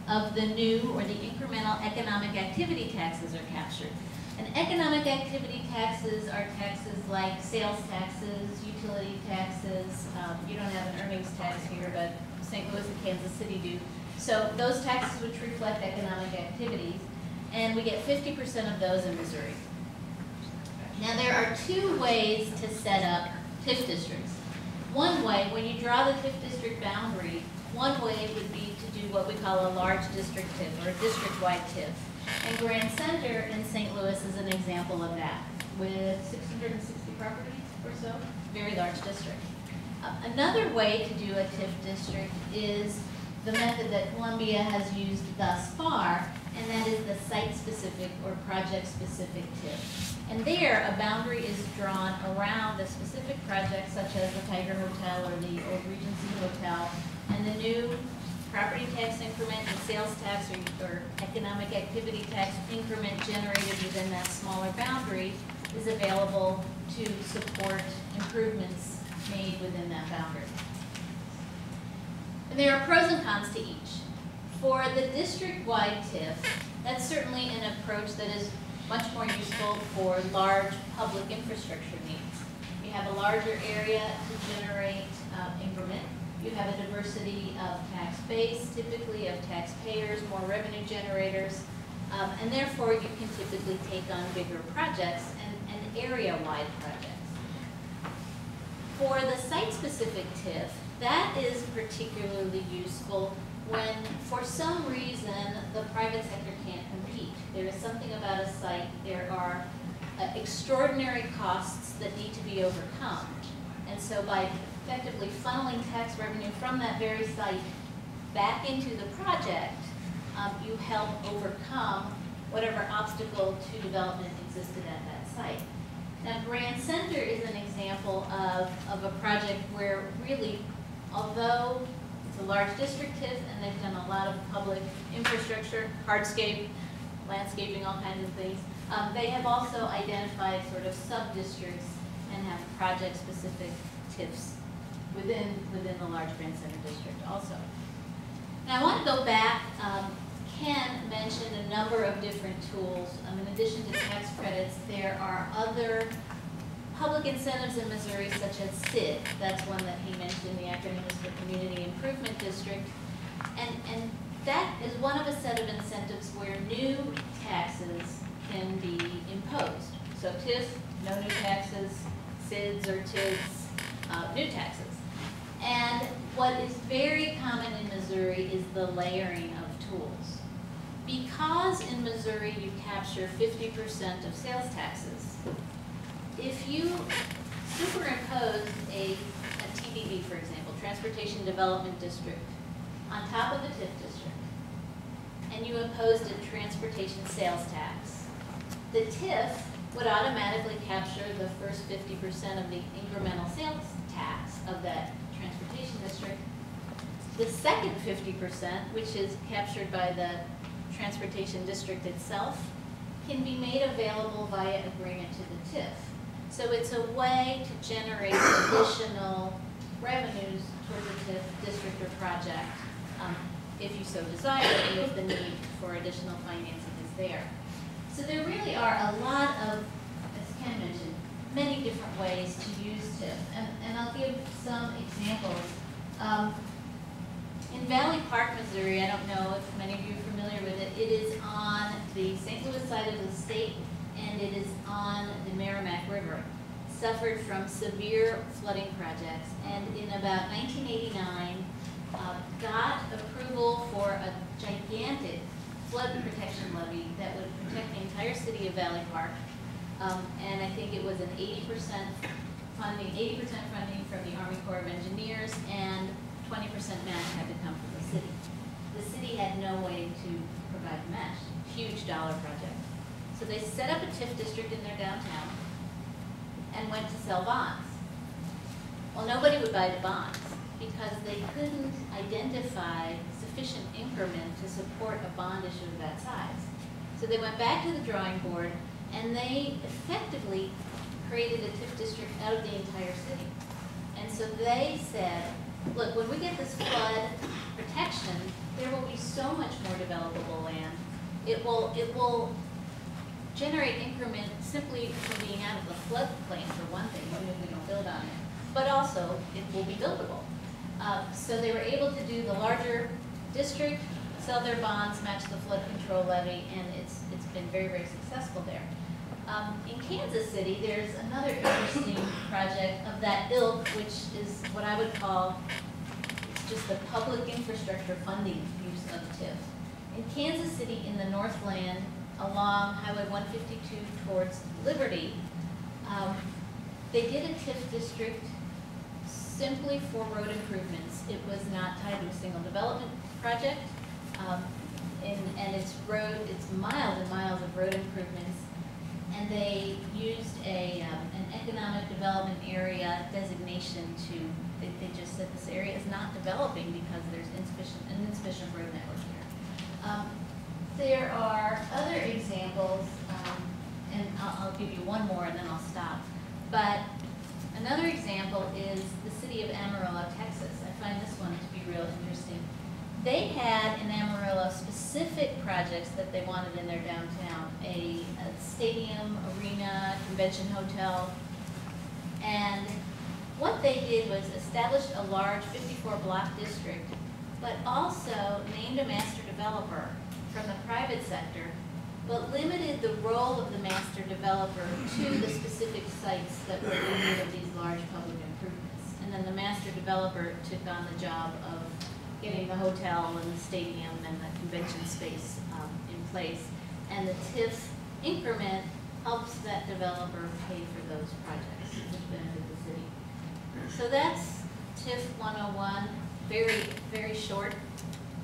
of the new or the incremental economic activity taxes are captured. And economic activity taxes are taxes like sales taxes, utility taxes. You don't have an earnings tax here, but St. Louis and Kansas City do. So those taxes which reflect economic activities, and we get 50% of those in Missouri. Now there are two ways to set up TIF districts. One way, when you draw the TIF district boundary, one way would be to do what we call a large district TIF, or a district-wide TIF. And Grand Center in St. Louis is an example of that, with 660 properties or so, very large district. Another way to do a TIF district is the method that Columbia has used thus far, and that is the site-specific or project-specific TIF. And there, a boundary is drawn around a specific project, such as the Tiger Hotel or the old Regency Hotel, and the new property tax increment and sales tax or economic activity tax increment generated within that smaller boundary is available to support improvements made within that boundary. And there are pros and cons to each. For the district-wide TIF, that's certainly an approach that is much more useful for large public infrastructure needs. You have a larger area to generate increment. You have a diversity of tax base, typically of taxpayers, more revenue generators, and therefore you can typically take on bigger projects and area-wide projects. For the site-specific TIF, that is particularly useful when, for some reason, the private sector can't compete. There is something about a site, there are extraordinary costs that need to be overcome. And so by effectively funneling tax revenue from that very site back into the project, you help overcome whatever obstacle to development existed at that site. Now, Grand Center is an example of a project where really, although it's a large district TIF and they've done a lot of public infrastructure, hardscape, landscaping, all kinds of things, they have also identified sort of sub-districts and have project-specific TIFs within the large Grand Center district also. Now, I want to go back. Ken mentioned a number of different tools. In addition to tax credits, there are other public incentives in Missouri, such as SID. That's one that he mentioned. The acronym is for Community Improvement District. And that is one of a set of incentives where new taxes can be imposed. So TIF, no new taxes, SIDs or TIDs, new taxes. And what is very common in Missouri is the layering of tools. Because in Missouri you capture 50% of sales taxes, if you superimpose a TDD, for example, Transportation Development District, on top of the TIF district, and you imposed a transportation sales tax, the TIF would automatically capture the first 50% of the incremental sales tax of that transportation district. The second 50%, which is captured by the transportation district itself, can be made available via agreement to the TIF. So it's a way to generate additional revenues toward the TIF district or project, if you so desire, and if the need for additional financing is there. So there really are a lot of, as Ken mentioned, many different ways to use TIF. And I'll give some examples. In Valley Park, Missouri, I don't know if many of you are familiar with it, it is on the St. Louis side of the state, and it is on the Merrimack River. Suffered from severe flooding projects, and in about 1989, got approval for a gigantic flood protection levy that would protect the entire city of Valley Park. And I think it was an 80% funding from the Army Corps of Engineers, and 20% match had to come from the city. The city had no way to provide the match. Huge dollar project. So they set up a TIF district in their downtown and went to sell bonds. Well, nobody would buy the bonds because they couldn't identify sufficient increment to support a bond issue of that size. So they went back to the drawing board and they effectively created a TIF district out of the entire city. And so they said, look, when we get this flood protection, there will be so much more developable land. It will generate increment simply from being out of the floodplain, for one thing, even if we don't build on it. But also, it will be buildable. So they were able to do the larger district, sell their bonds, match the flood control levy, and it's been very, very successful there. In Kansas City, there's another interesting project of that ilk, which is what I would call just the public infrastructure funding use of TIF. In Kansas City, in the Northland, along Highway 152 towards Liberty, they did a TIF district simply for road improvements. It was not tied to a single development project, and it's miles and miles of road improvements. And they used an economic development area designation they just said this area is not developing because there's an insufficient road network here. There are other examples, and I'll give you one more and then I'll stop. But another example is the city of Amarillo, Texas. I find this one to be real interesting. They had in Amarillo specific projects that they wanted in their downtown, a stadium, arena, convention hotel. And what they did was establish a large 54-block district, but also named a master developer from the private sector, but limited the role of the master developer to the specific sites that were in need of these large public improvements. And then the master developer took on the job of getting the hotel and the stadium and the convention space in place. And the TIF increment helps that developer pay for those projects, which benefit the city. So that's TIF 101, very, very short,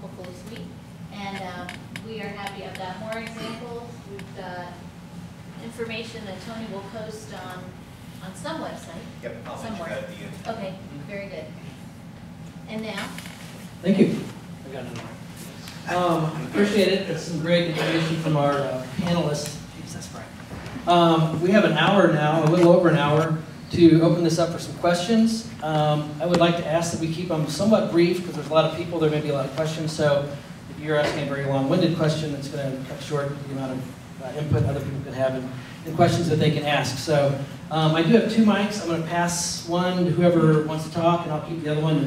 hopefully sweet. And we are happy. I've got more examples. information that Tony will post on some website. Yep, I'll mention Somewhere. that at the end. Okay, very good. And now, Thank you. I got another one. Appreciate it. That's some great information from our panelists. Jeez, that's right. We have an hour now, a little over an hour, to open this up for some questions. I would like to ask that we keep them somewhat brief because there's a lot of people, there may be a lot of questions. So if you're asking a very long-winded question, it's going to cut short the amount of input other people can have and questions that they can ask. So I do have 2 mics. I'm going to pass one to whoever wants to talk, and I'll keep the other one.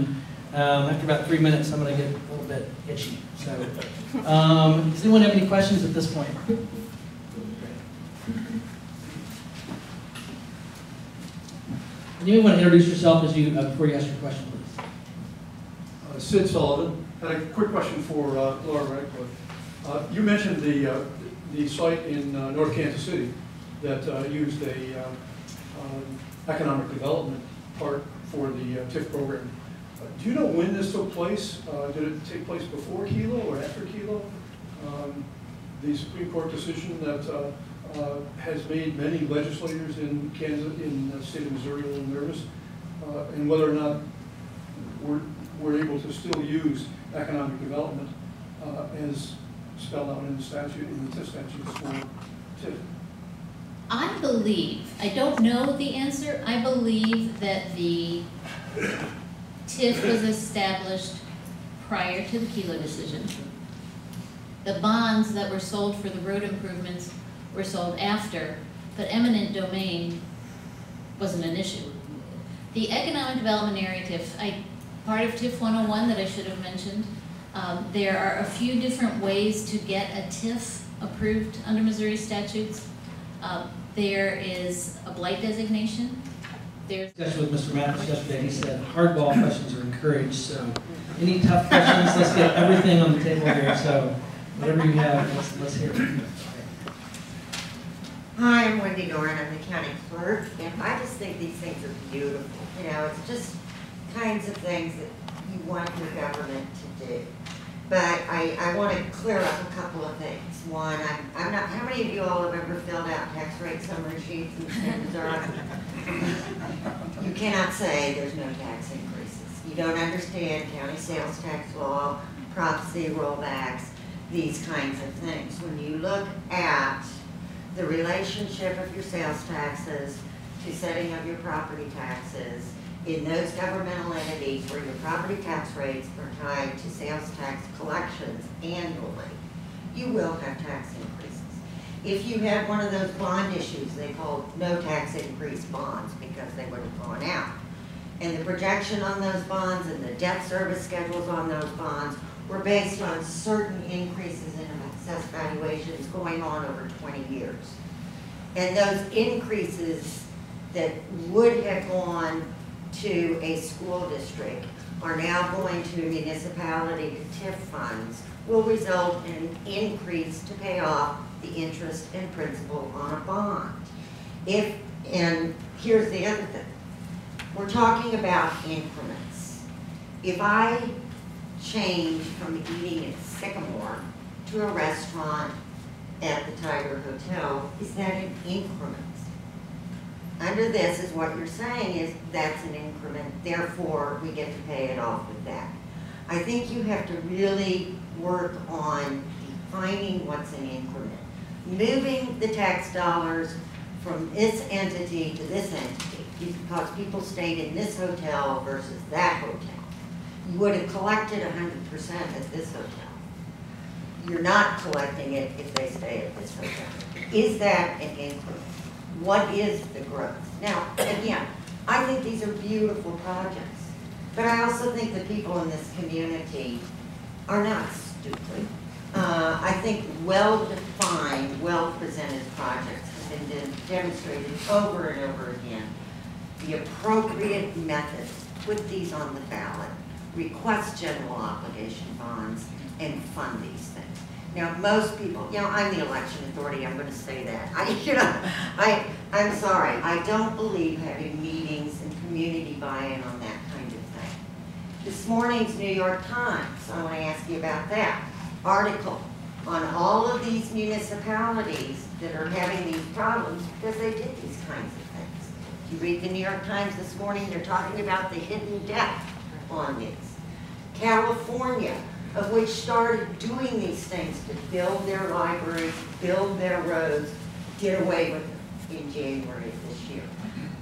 And after about 3 minutes, I'm going to get a little bit itchy. So does anyone have any questions at this point? And you may want to introduce yourself as you before you ask your question, please. Sid Sullivan. Had a quick question for Laura Radcliffe. You mentioned the site in North Kansas City that used a economic development part for the TIF program. Do you know when this took place? Did it take place before Kelo or after Kelo? The Supreme Court decision that has made many legislators in Kansas, in the state of Missouri, a little nervous, and whether or not we're able to still use economic development as spelled out in the statute, in the TIF statutes for TIF. I believe, I don't know the answer, I believe that the TIF was established prior to the Kelo decision. The bonds that were sold for the road improvements were sold after, but eminent domain wasn't an issue. The economic development area TIF, part of TIF 101 that I should have mentioned, there are a few different ways to get a TIF approved under Missouri statutes. There is a blight designation. There's Discussion with Mr. Mathis yesterday, he said hardball questions are encouraged, so any tough questions, let's get everything on the table here, so whatever you have, let's hear it. Hi, I'm Wendy Doran, I'm the county clerk, and I just think these things are beautiful. You know, it's just kinds of things that you want your government to do. But I want to clear up a couple of things. One, I'm not, how many of you all have ever filled out tax rate summary sheets in the state of Missouri? You cannot say there's no tax increases. You don't understand county sales tax law, Prop C rollbacks, these kinds of things. When you look at the relationship of your sales taxes to setting of your property taxes, in those governmental entities where your property tax rates are tied to sales tax collections annually, you will have tax increases. If you had one of those bond issues they called no tax increase bonds because they would have gone out, and the projection on those bonds and the debt service schedules on those bonds were based on certain increases in assessed valuations going on over 20 years. And those increases that would have gone to a school district are now going to a municipality to TIF funds will result in an increase to pay off the interest and principal on a bond. And here's the other thing. We're talking about increments. If I change from eating at Sycamore to a restaurant at the Tiger Hotel, is that an increment? Under this is what you're saying is that's an increment, therefore we get to pay it off with that. I think you have to really work on defining what's an increment. Moving the tax dollars from this entity to this entity because people stayed in this hotel versus that hotel. You would have collected 100% at this hotel. You're not collecting it if they stay at this hotel. Is that an increment? What is the growth? Now, again, I think these are beautiful projects, but I also think the people in this community are not stupid. I think well-defined, well-presented projects have been demonstrated over and over again. The appropriate method, put these on the ballot, request general obligation bonds, and fund these things. Now, most people, you know, I'm the election authority, I'm going to say that. I'm sorry, I don't believe having meetings and community buy-in on that kind of thing. This morning's New York Times, I want to ask you about that. Article on all of these municipalities that are having these problems because they did these kinds of things. If you read the New York Times this morning, they're talking about the hidden debt on these. California, of which started doing these things to build their libraries, build their roads, did away with them in January of this year.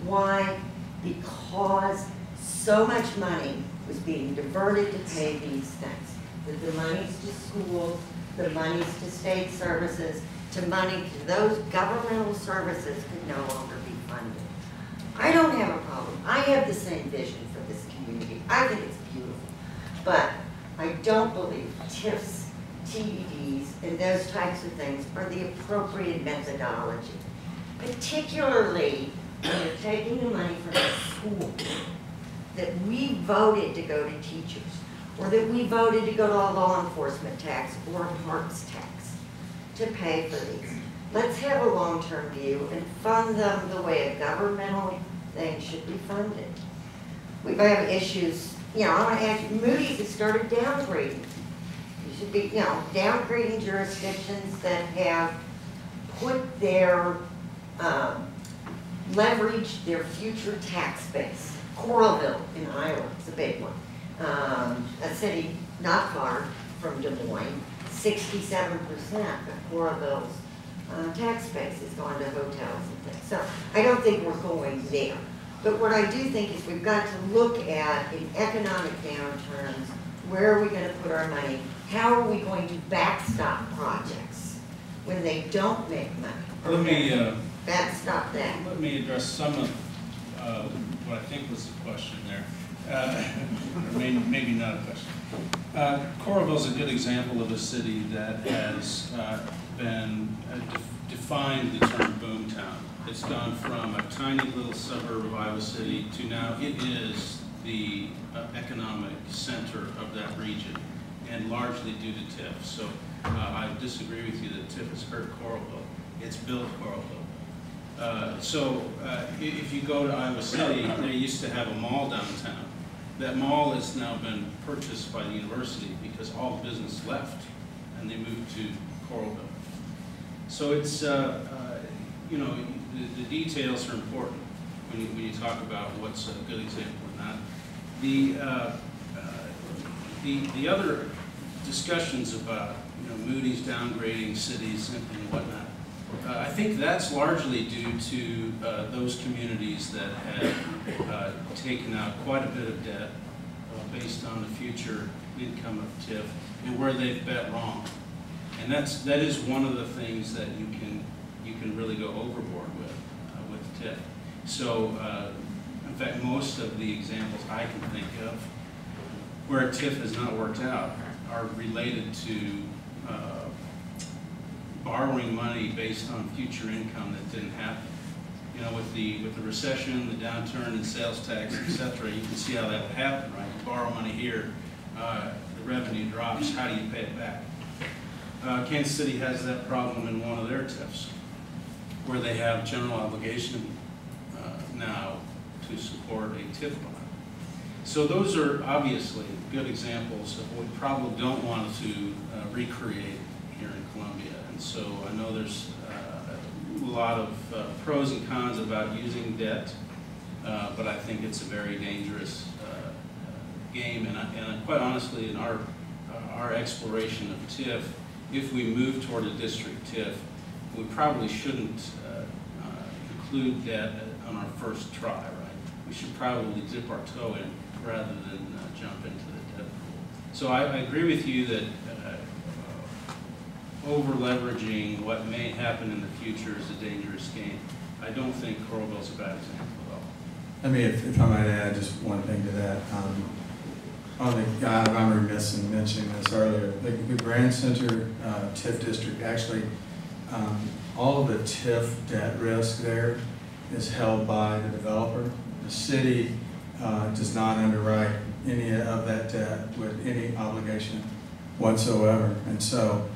Why? Because so much money was being diverted to pay these things. That the monies to schools, the monies to state services, to money to those governmental services could no longer be funded. I don't have a problem. I have the same vision for this community. I think it's beautiful. But I don't believe TIFs, TDDs, and those types of things are the appropriate methodology. Particularly when you're taking the money from a school that we voted to go to teachers, or that we voted to go to a law enforcement tax or a parks tax to pay for these. Let's have a long-term view and fund them the way a governmental thing should be funded. We have issues, you know, I want to ask you, Moody's has started downgrading. You should be, you know, downgrading jurisdictions that have put their, leveraged their future tax base. Coralville in Iowa is a big one. A city not far from Des Moines, 67% of Coralville's tax base is going to hotels and things. So I don't think we're going there. But what I do think is we've got to look at, in economic downturns, where are we going to put our money? How are we going to backstop projects when they don't make money? Let me backstop that. Let me address some of what I think was the question there. Or maybe not a question. Coralville's a good example of a city that has defined the term boomtown. It's gone from a tiny little suburb of Iowa City to now it is the economic center of that region, and largely due to TIF. So I disagree with you that TIF has hurt Coralville. It's built Coralville. If you go to Iowa City, they used to have a mall downtown. That mall has now been purchased by the university because all business left and they moved to Coralville. So it's, you know, the details are important when you talk about what's a good example or not. The other discussions about, you know, Moody's downgrading cities and whatnot, I think that's largely due to those communities that have taken out quite a bit of debt based on the future income of TIF and where they've bet wrong. And that is one of the things that you can really go overboard with TIF. So in fact, most of the examples I can think of where TIF has not worked out are related to borrowing money based on future income that didn't happen. You know, with the recession, the downturn in sales tax, etc., you can see how that would happen, right? You borrow money here, the revenue drops. How do you pay it back? Kansas City has that problem in one of their TIFs, where they have general obligation now to support a TIF bond. So those are obviously good examples of what we probably don't want to recreate here in Columbia. And so I know there's a lot of pros and cons about using debt, but I think it's a very dangerous game. And quite honestly, in our exploration of TIF, if we move toward a district TIF, we probably shouldn't include debt on our first try, right? We should probably dip our toe in rather than jump into the debt pool. So I agree with you that over-leveraging what may happen in the future is a dangerous game. I don't think Coralville's a bad example at all. Let me, if I might add just one thing to that. I'm remiss in mentioning this earlier. The Grand Center TIF district, actually, all of the TIF debt risk there is held by the developer. The city does not underwrite any of that debt with any obligation whatsoever. And so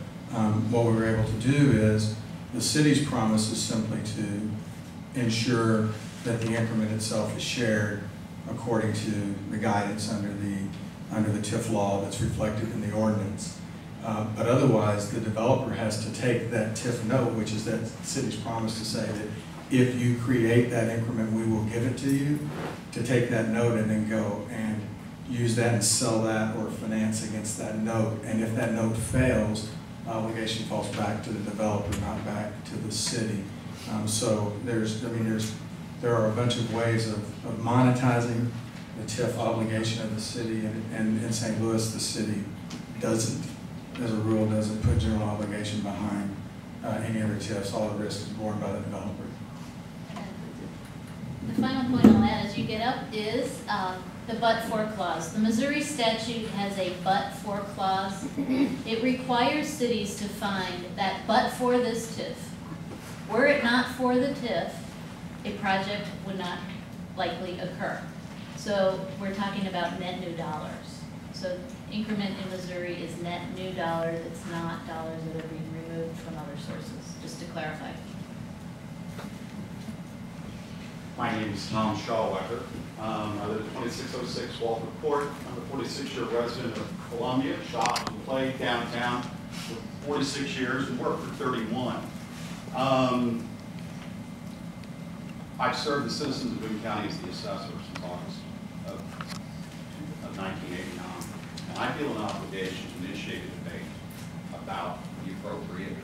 what we were able to do is the city's promise is simply to ensure that the increment itself is shared according to the guidance under the TIF law that's reflected in the ordinance. But otherwise, the developer has to take that TIF note, which is that city's promise to say that if you create that increment, we will give it to you, to take that note and then go and use that and sell that or finance against that note. And if that note fails, obligation falls back to the developer, not back to the city. So there are a bunch of ways of monetizing the TIF obligation of the city, and in St. Louis, the city doesn't, as a rule, doesn't put general obligation behind any other TIFs. All the risk is borne by the developer. The final point on that as you get up is the but-for clause. The Missouri statute has a but-for clause. It requires cities to find that but for this TIF. Were it not for the TIF, a project would not likely occur. So we're talking about net new dollars. So increment in Missouri is net new dollars. It's not dollars that are being removed from other sources, just to clarify. My name is Tom Shawwecker. I live at 2606 Walker Court. I'm a 46-year resident of Columbia, shopped and played downtown for 46 years and worked for 31. I've served the citizens of Boone County as the assessor since August of 1989. And I feel an obligation to initiate a debate about the appropriate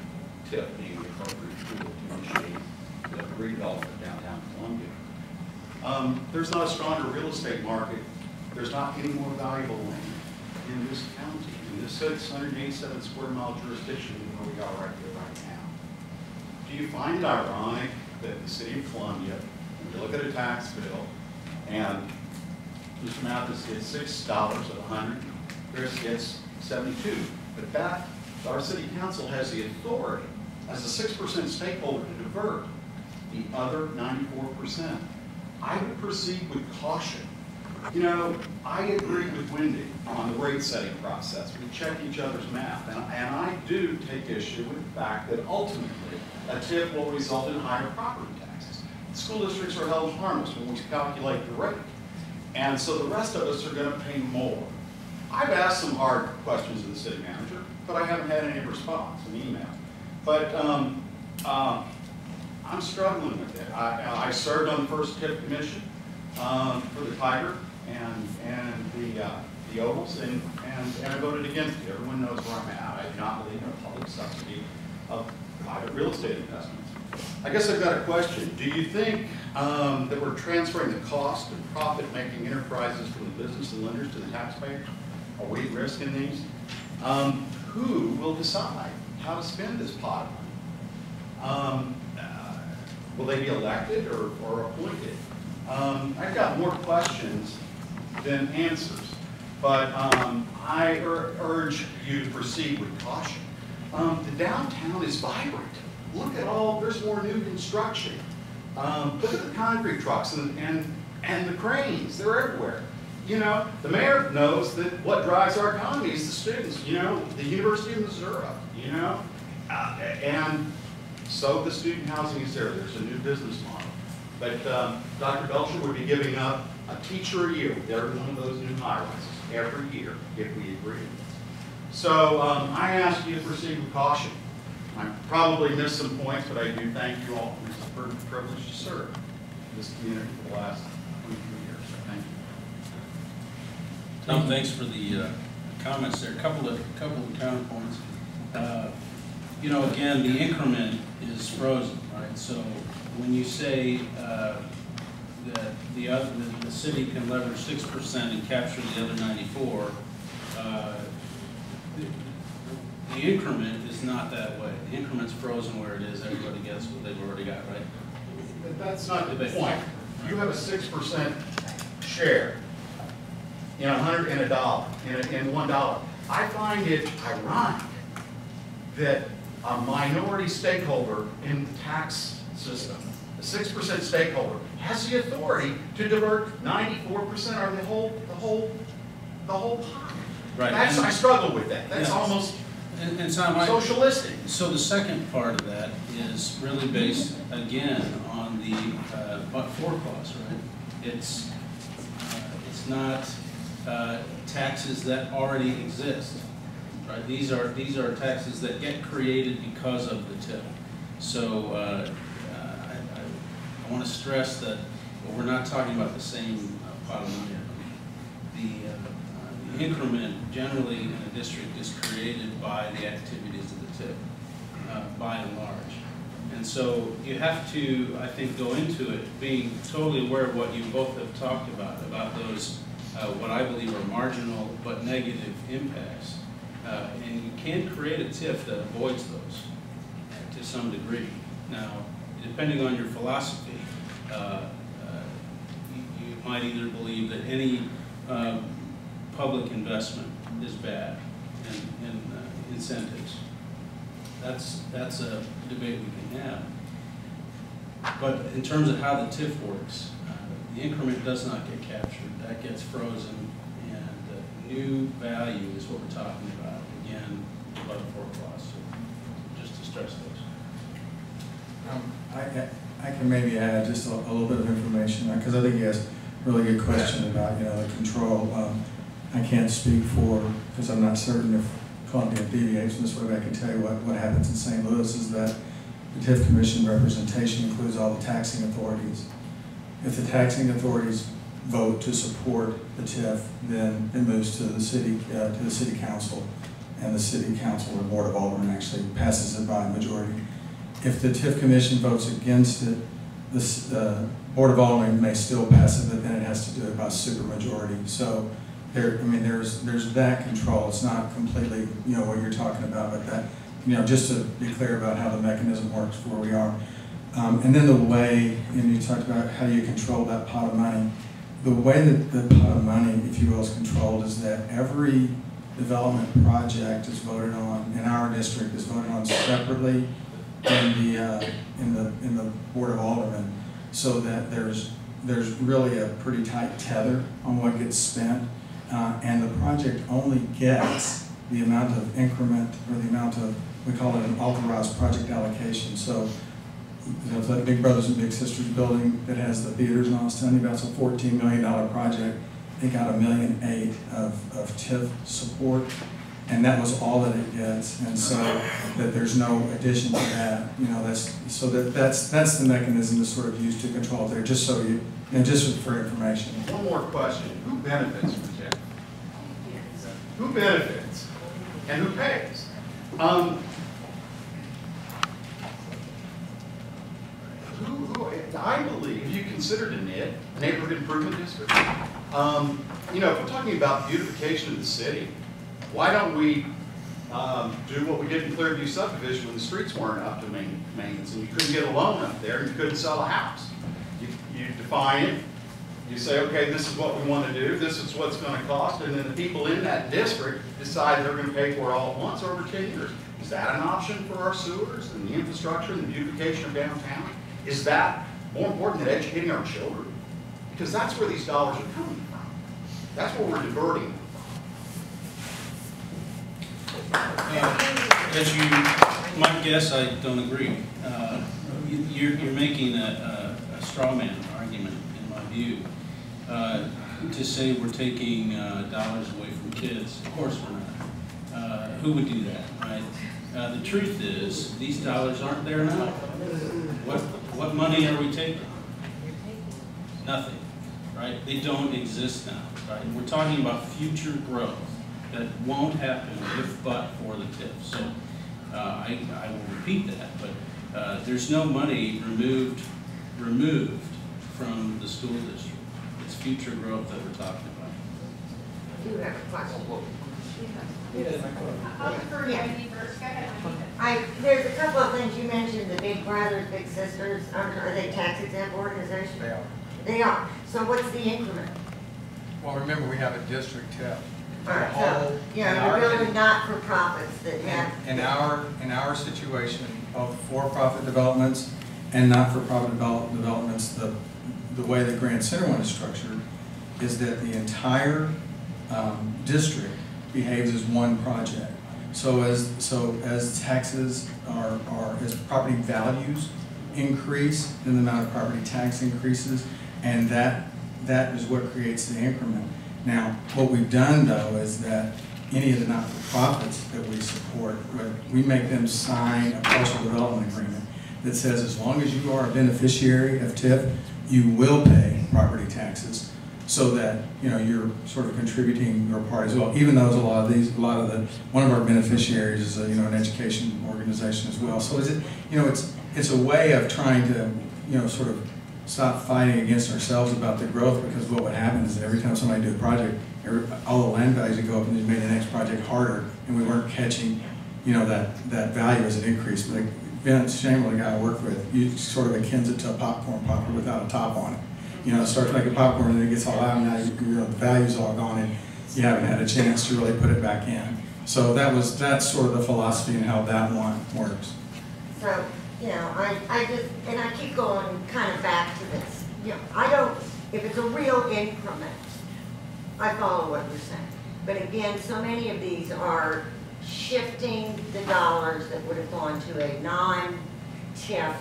TIF being the appropriate tool to initiate the redevelopment of downtown Columbia. There's not a stronger real estate market. There's not any more valuable land in this county, in this 687 square mile jurisdiction than where we are right here, right now. Do you find it ironic that the city of Columbia, when you look at a tax bill, and Mr. Mathis gets $6 of 100, Chris gets 72, but that, our city council has the authority as a 6% stakeholder to divert the other 94%. I would proceed with caution. You know, I agree with Wendy on the rate setting process. We check each other's math, and I do take issue with the fact that ultimately a TIF will result in higher property taxes. School districts are held harmless when we calculate the rate, and so the rest of us are going to pay more. I've asked some hard questions of the city manager, but I haven't had any response, an email. But I'm struggling with it. I served on the first TIF commission for the Tiger and the Ovals, and I voted against it. Everyone knows where I'm at. I do not believe in a public subsidy of private real estate investments. I guess I've got a question. Do you think that we're transferring the cost of profit-making enterprises from the business and lenders to the taxpayers? Are we at risk in these? Who will decide how to spend this pot of money? Will they be elected or appointed? I've got more questions than answers, but I urge you to proceed with caution. The downtown is vibrant. Look at all, there's more new construction. Look at the concrete trucks and the cranes, they're everywhere. You know, the mayor knows that what drives our economy is the students, you know, the University of Missouri, you know, and so the student housing is there. There's a new business model. But Dr. Belcher would be giving up a teacher a year with every one of those new high-rises every year if we agree. So I ask you to proceed with caution. I probably missed some points, but I do thank you all for this privilege to serve this community for the last 23 years. Thank you. Tom, thanks for the comments there. A couple of counterpoints. You know, again, the increment is frozen, right? So when you say that the city can leverage 6% and capture the other 94, the increment is not that way. The increment's frozen where it is. Everybody gets what they've already got, right? But that's not the point. You have a 6% share in $100 and in $1. I find it ironic that a minority stakeholder in the tax system, a 6% stakeholder, has the authority to divert 94% or the whole pot. Right. I struggle with that. That's almost and Tom, socialistic. So the second part of that is really based again on the but-for clause, right? It's not taxes that already exist. right? These are taxes that get created because of the TIF. So I want to stress that we're not talking about the same pot of money. The increment generally in a district is created by the activities of the TIF, by and large. And so you have to, I think, go into it being totally aware of what you both have talked about those, what I believe are marginal but negative impacts. And you can create a TIF that avoids those to some degree. Now, depending on your philosophy, you might either believe that any public investment is bad and incentives. That's a debate we can have. But in terms of how the TIF works, the increment does not get captured. That gets frozen, and new value is what we're talking about. Again, above forecast. So just to stress those. I can maybe add just a little bit of information, because I think he has a really good question about, the control. I can't speak for, because I'm not certain if Columbia deviates from this, but I can tell you what happens in St. Louis is that the TIF Commission representation includes all the taxing authorities. If the taxing authorities vote to support the TIF, then it moves to the city council, and the city council or board of aldermen actually passes it by a majority. If the TIF Commission votes against it, the board of aldermen may still pass it, but then it has to do it by supermajority. So there's that control. It's not completely, what you're talking about, but that, just to be clear about how the mechanism works for where we are. And then the way, and you talked about how you control that pot of money. The way that the pot of money, if you will, is controlled is that every development project is voted on, in our district, is voted on separately in the board of aldermen, so that there's really a pretty tight tether on what gets spent. And the project only gets the amount of increment, or the amount of, we call it an authorized project allocation. So, that Big Brothers and Big Sisters building that has the theaters, and I was telling you about, it's a $14 million project. They got $1.8 million of TIF support, and that was all that it gets. And so that there's no addition to that. That's the mechanism to sort of use to control it there, just so you, and just for information. One more question. Who benefits from TIF? Who benefits and who pays? I believe, you considered a NID, a neighborhood improvement district. If we're talking about beautification of the city, why don't we do what we did in Clearview subdivision when the streets weren't up to maintenance and you couldn't get a loan up there and you couldn't sell a house? You define it, you say, okay, this is what we want to do, this is what's going to cost, and then the people in that district decide they're going to pay for it all at once over 10 years. Is that an option for our sewers and the infrastructure and the beautification of downtown? Is that more important than educating our children? Because that's where these dollars are coming from. That's where we're diverting them As you might guess, I don't agree. You're making a straw man argument, in my view, to say we're taking dollars away from kids. Of course we're not. Who would do that, right? The truth is, these dollars aren't there now. What money are we taking? Nothing, right? They don't exist now, right? We're talking about future growth that won't happen if but for the TIF. So I will repeat that, but there's no money removed from the school district. It's future growth that we're talking about. Do you have a question? I'll defer to Amy first. Go ahead. There's a couple of things you mentioned, the Big Brothers, Big Sisters, are they tax exempt organizations? They are. They are. So what's the increment? Well, remember, we have a district TIF. All right, so, they're really not for profits that have. In our situation, both for-profit developments and not-for-profit developments, the way the Grand Center one is structured is that the entire district behaves as one project. So as taxes as property values increase, then the amount of property tax increases, and that is what creates the increment. Now, what we've done though is that any of the not-for-profits that we support, we make them sign a partial development agreement that says as long as you are a beneficiary of TIF, you will pay property taxes, so that, you know, you're sort of contributing your part as well. Even though one of our beneficiaries is a, you know, an education organization as well. So it's a way of trying to, you know, sort of stop fighting against ourselves about the growth, because what would happen is that every time somebody do a project, all the land values would go up and just made the next project harder, and we weren't catching, you know, that value as it increased. Like Vince Chamberlain, the guy I work with, you sort of akins it to a popcorn popper without a top on it. You know, it starts making popcorn and then it gets all out, and now you know, the value's all gone and you haven't had a chance to really put it back in. So that's sort of the philosophy and how that one works. So, you know, I just, and I keep going kind of back to this. You know, I don't, if it's a real increment, I follow what you're saying. But again, so many of these are shifting the dollars that would have gone to a non-TIF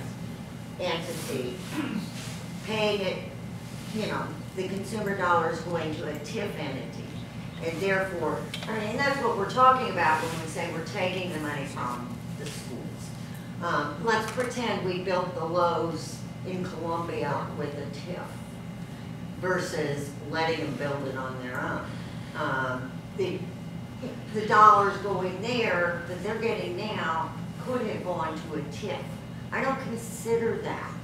entity, paying it, you know, the consumer dollars going to a TIF entity. And therefore, I mean, that's what we're talking about when we say we're taking the money from the schools. Let's pretend we built the Lowe's in Columbia with a TIF versus letting them build it on their own. The dollars going there that they're getting now could have gone to a TIF. I don't consider that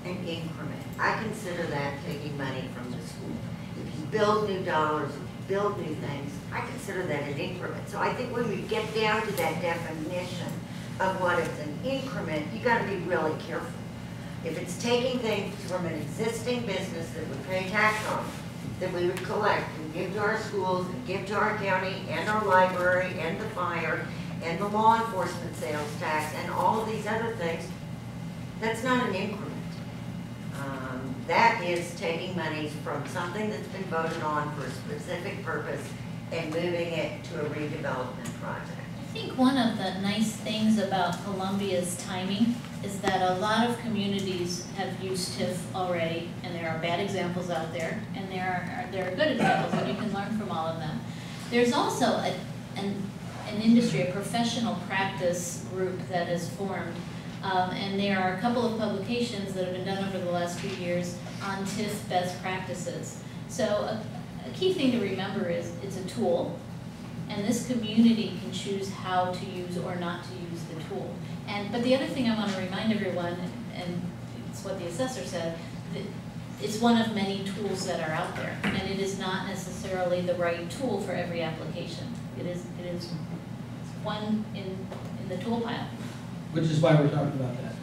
an increment. I consider that taking money from the school. If you build new dollars, build new things, I consider that an increment. So I think when we get down to that definition of what is an increment, you got to be really careful. If it's taking things from an existing business that we pay tax on, that we would collect and give to our schools and give to our county and our library and the fire and the law enforcement sales tax and all of these other things, that's not an increment. That is taking monies from something that's been voted on for a specific purpose and moving it to a redevelopment project. I think one of the nice things about Columbia's timing is that a lot of communities have used TIF already, and there are bad examples out there, and there are good examples, and you can learn from all of them. There's also an industry, a professional practice group that has formed, and there are a couple of publications that have been done over the last few years on TIF best practices. So a key thing to remember is it's a tool, and this community can choose how to use or not to use the tool. But the other thing I want to remind everyone, and it's what the assessor said, that it's one of many tools that are out there, and it is not necessarily the right tool for every application. It is one in the tool pile. Which is why we're talking about that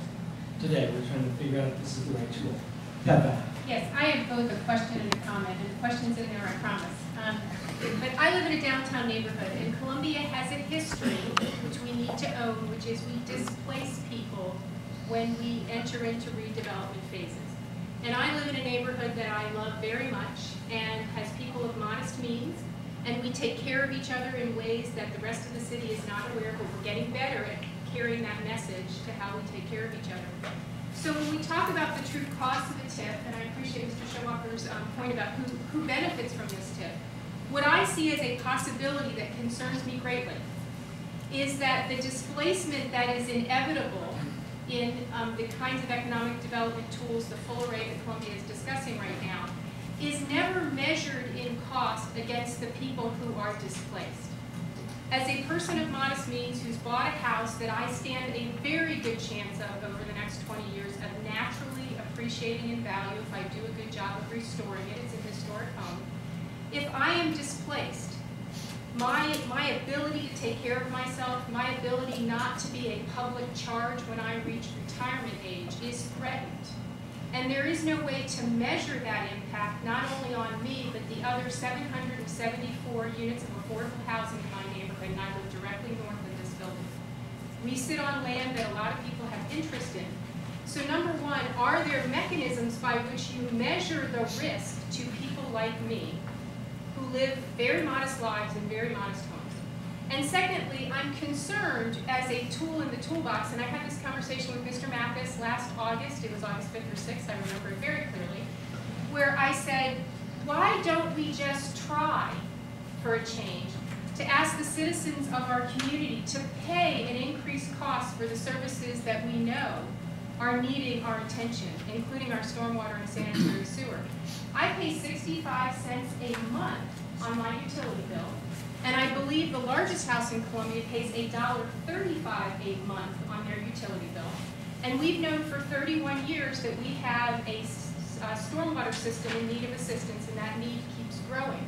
today. We're trying to figure out if this is the right tool. Peppa. Yes, I have both a question and a comment, and the question's in there, I promise. But I live in a downtown neighborhood, and Columbia has a history, which we need to own, which is we displace people when we enter into redevelopment phases. And I live in a neighborhood that I love very much and has people of modest means, and we take care of each other in ways that the rest of the city is not aware of, but we're getting better at carrying that message to how we take care of each other. So when we talk about the true cost of a TIF, and I appreciate Mr. Showalker's point about who benefits from this TIF, what I see as a possibility that concerns me greatly is that the displacement that is inevitable in the kinds of economic development tools, the full array that Columbia is discussing right now, is never measured in cost against the people who are displaced. As a person of modest means who's bought a house that I stand a very good chance of over the next 20 years of naturally appreciating in value if I do a good job of restoring it, it's a historic home. If I am displaced, my ability to take care of myself, my ability not to be a public charge when I reach retirement age is threatened. And there is no way to measure that impact, not only on me, but the other 774 units of affordable housing in my neighborhood, and I live directly north of this building. We sit on land that a lot of people have interest in. So number one, are there mechanisms by which you measure the risk to people like me who live very modest lives in very modest homes? And secondly, I'm concerned as a tool in the toolbox, and I had this conversation with Mr. Mathis last August, it was August 5th or 6th, I remember it very clearly, where I said, why don't we just try for a change to ask the citizens of our community to pay an increased cost for the services that we know are needing our attention, including our stormwater and sanitary sewer. I pay 65 cents a month on my utility bill, and I believe the largest house in Columbia pays $1.35 a month on their utility bill. And we've known for 31 years that we have a stormwater system in need of assistance, and that need keeps growing.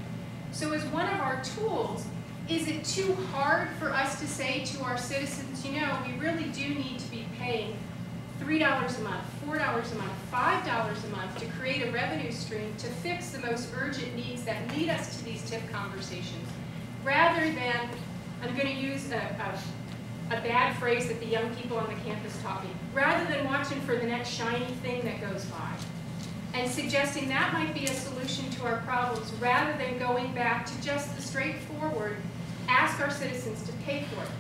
So as one of our tools, is it too hard for us to say to our citizens, you know, we really do need to be paying $3 a month, $4 a month, $5 a month to create a revenue stream to fix the most urgent needs that lead us to these TIF conversations, rather than, I'm going to use a bad phrase that the young people on the campus taught me, rather than watching for the next shiny thing that goes by, and suggesting that might be a solution to our problems, rather than going back to just the straightforward, ask our citizens to pay for it.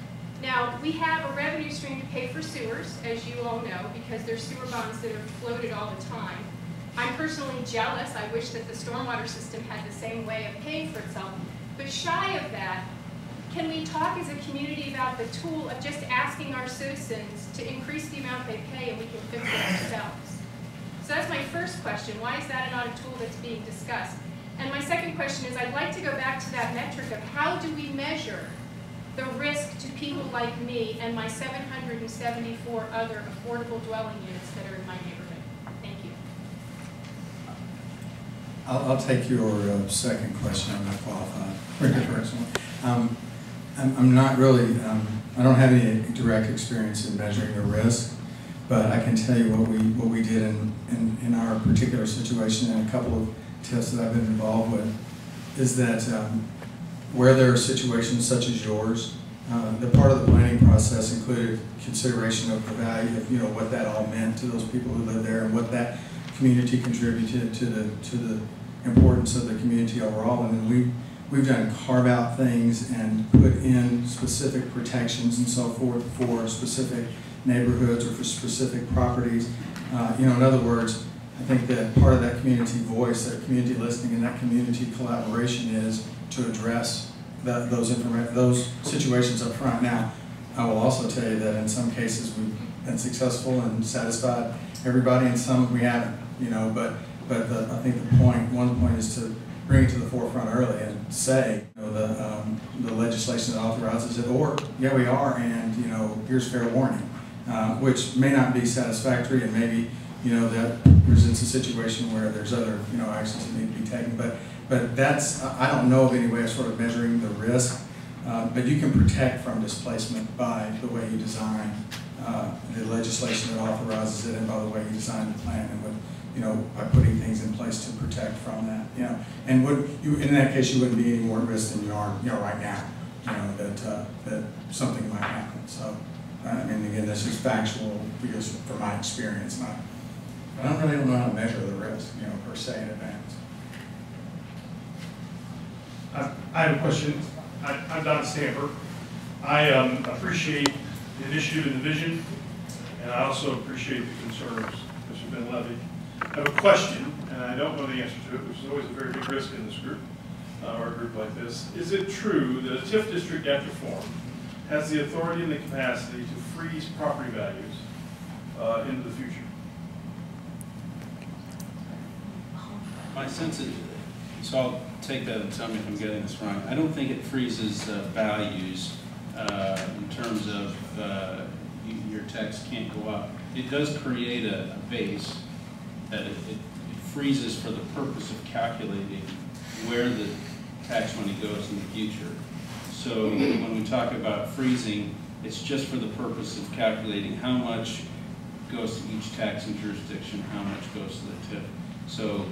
Now, we have a revenue stream to pay for sewers, as you all know, because there's sewer bonds that are floated all the time. I'm personally jealous. I wish that the stormwater system had the same way of paying for itself. But shy of that, can we talk as a community about the tool of just asking our citizens to increase the amount they pay and we can fix it ourselves? So that's my first question. Why is that not a tool that's being discussed? And my second question is, I'd like to go back to that metric of how do we measure the risk to people like me and my 774 other affordable dwelling units that are in my neighborhood? Thank you. I'll take your second question. I'm not qualified. Very good first one. I'm not really, I don't have any direct experience in measuring the risk, but I can tell you what we did in our particular situation and a couple of tests that I've been involved with is that where there are situations such as yours, the part of the planning process included consideration of the value of, you know, what that all meant to those people who live there and what that community contributed to the importance of the community overall. And then we've done carve out things and put in specific protections and so forth for specific neighborhoods or for specific properties. You know, in other words, I think that part of that community voice, that community listening, and that community collaboration is to address those situations up front. Now, I will also tell you that in some cases we've been successful and satisfied everybody, and some we haven't. You know, but I think one point is to bring it to the forefront early and say, you know, the legislation that authorizes it, or yeah, we are, and you know, here's fair warning, which may not be satisfactory, and maybe, you know, that presents a situation where there's other, you know, actions that need to be taken. But that's, I don't know of any way of sort of measuring the risk, but you can protect from displacement by the way you design the legislation that authorizes it, and by the way you design the plan, and what, you know, by putting things in place to protect from that, you know. And in that case, you wouldn't be any more at risk than you are, you know, right now, you know, that something might happen. So, I mean, again, that's just factual, because from my experience, I don't really know how to measure the risk, you know, per se in advance. I have a question. I'm Don Stamper. I appreciate the initiative and the vision, and I also appreciate the concerns, Mr. Ben Levy. I have a question, and I don't know the answer to it, which is always a very big risk in this group, or a group like this. Is it true that a TIF district after formed has the authority and the capacity to freeze property values into the future? My sense is, so I'll take that and tell me if I'm getting this wrong. I don't think it freezes values in terms of your tax can't go up. It does create a base that it freezes for the purpose of calculating where the tax money goes in the future. So when we talk about freezing, it's just for the purpose of calculating how much goes to each taxing jurisdiction, how much goes to the TIF. So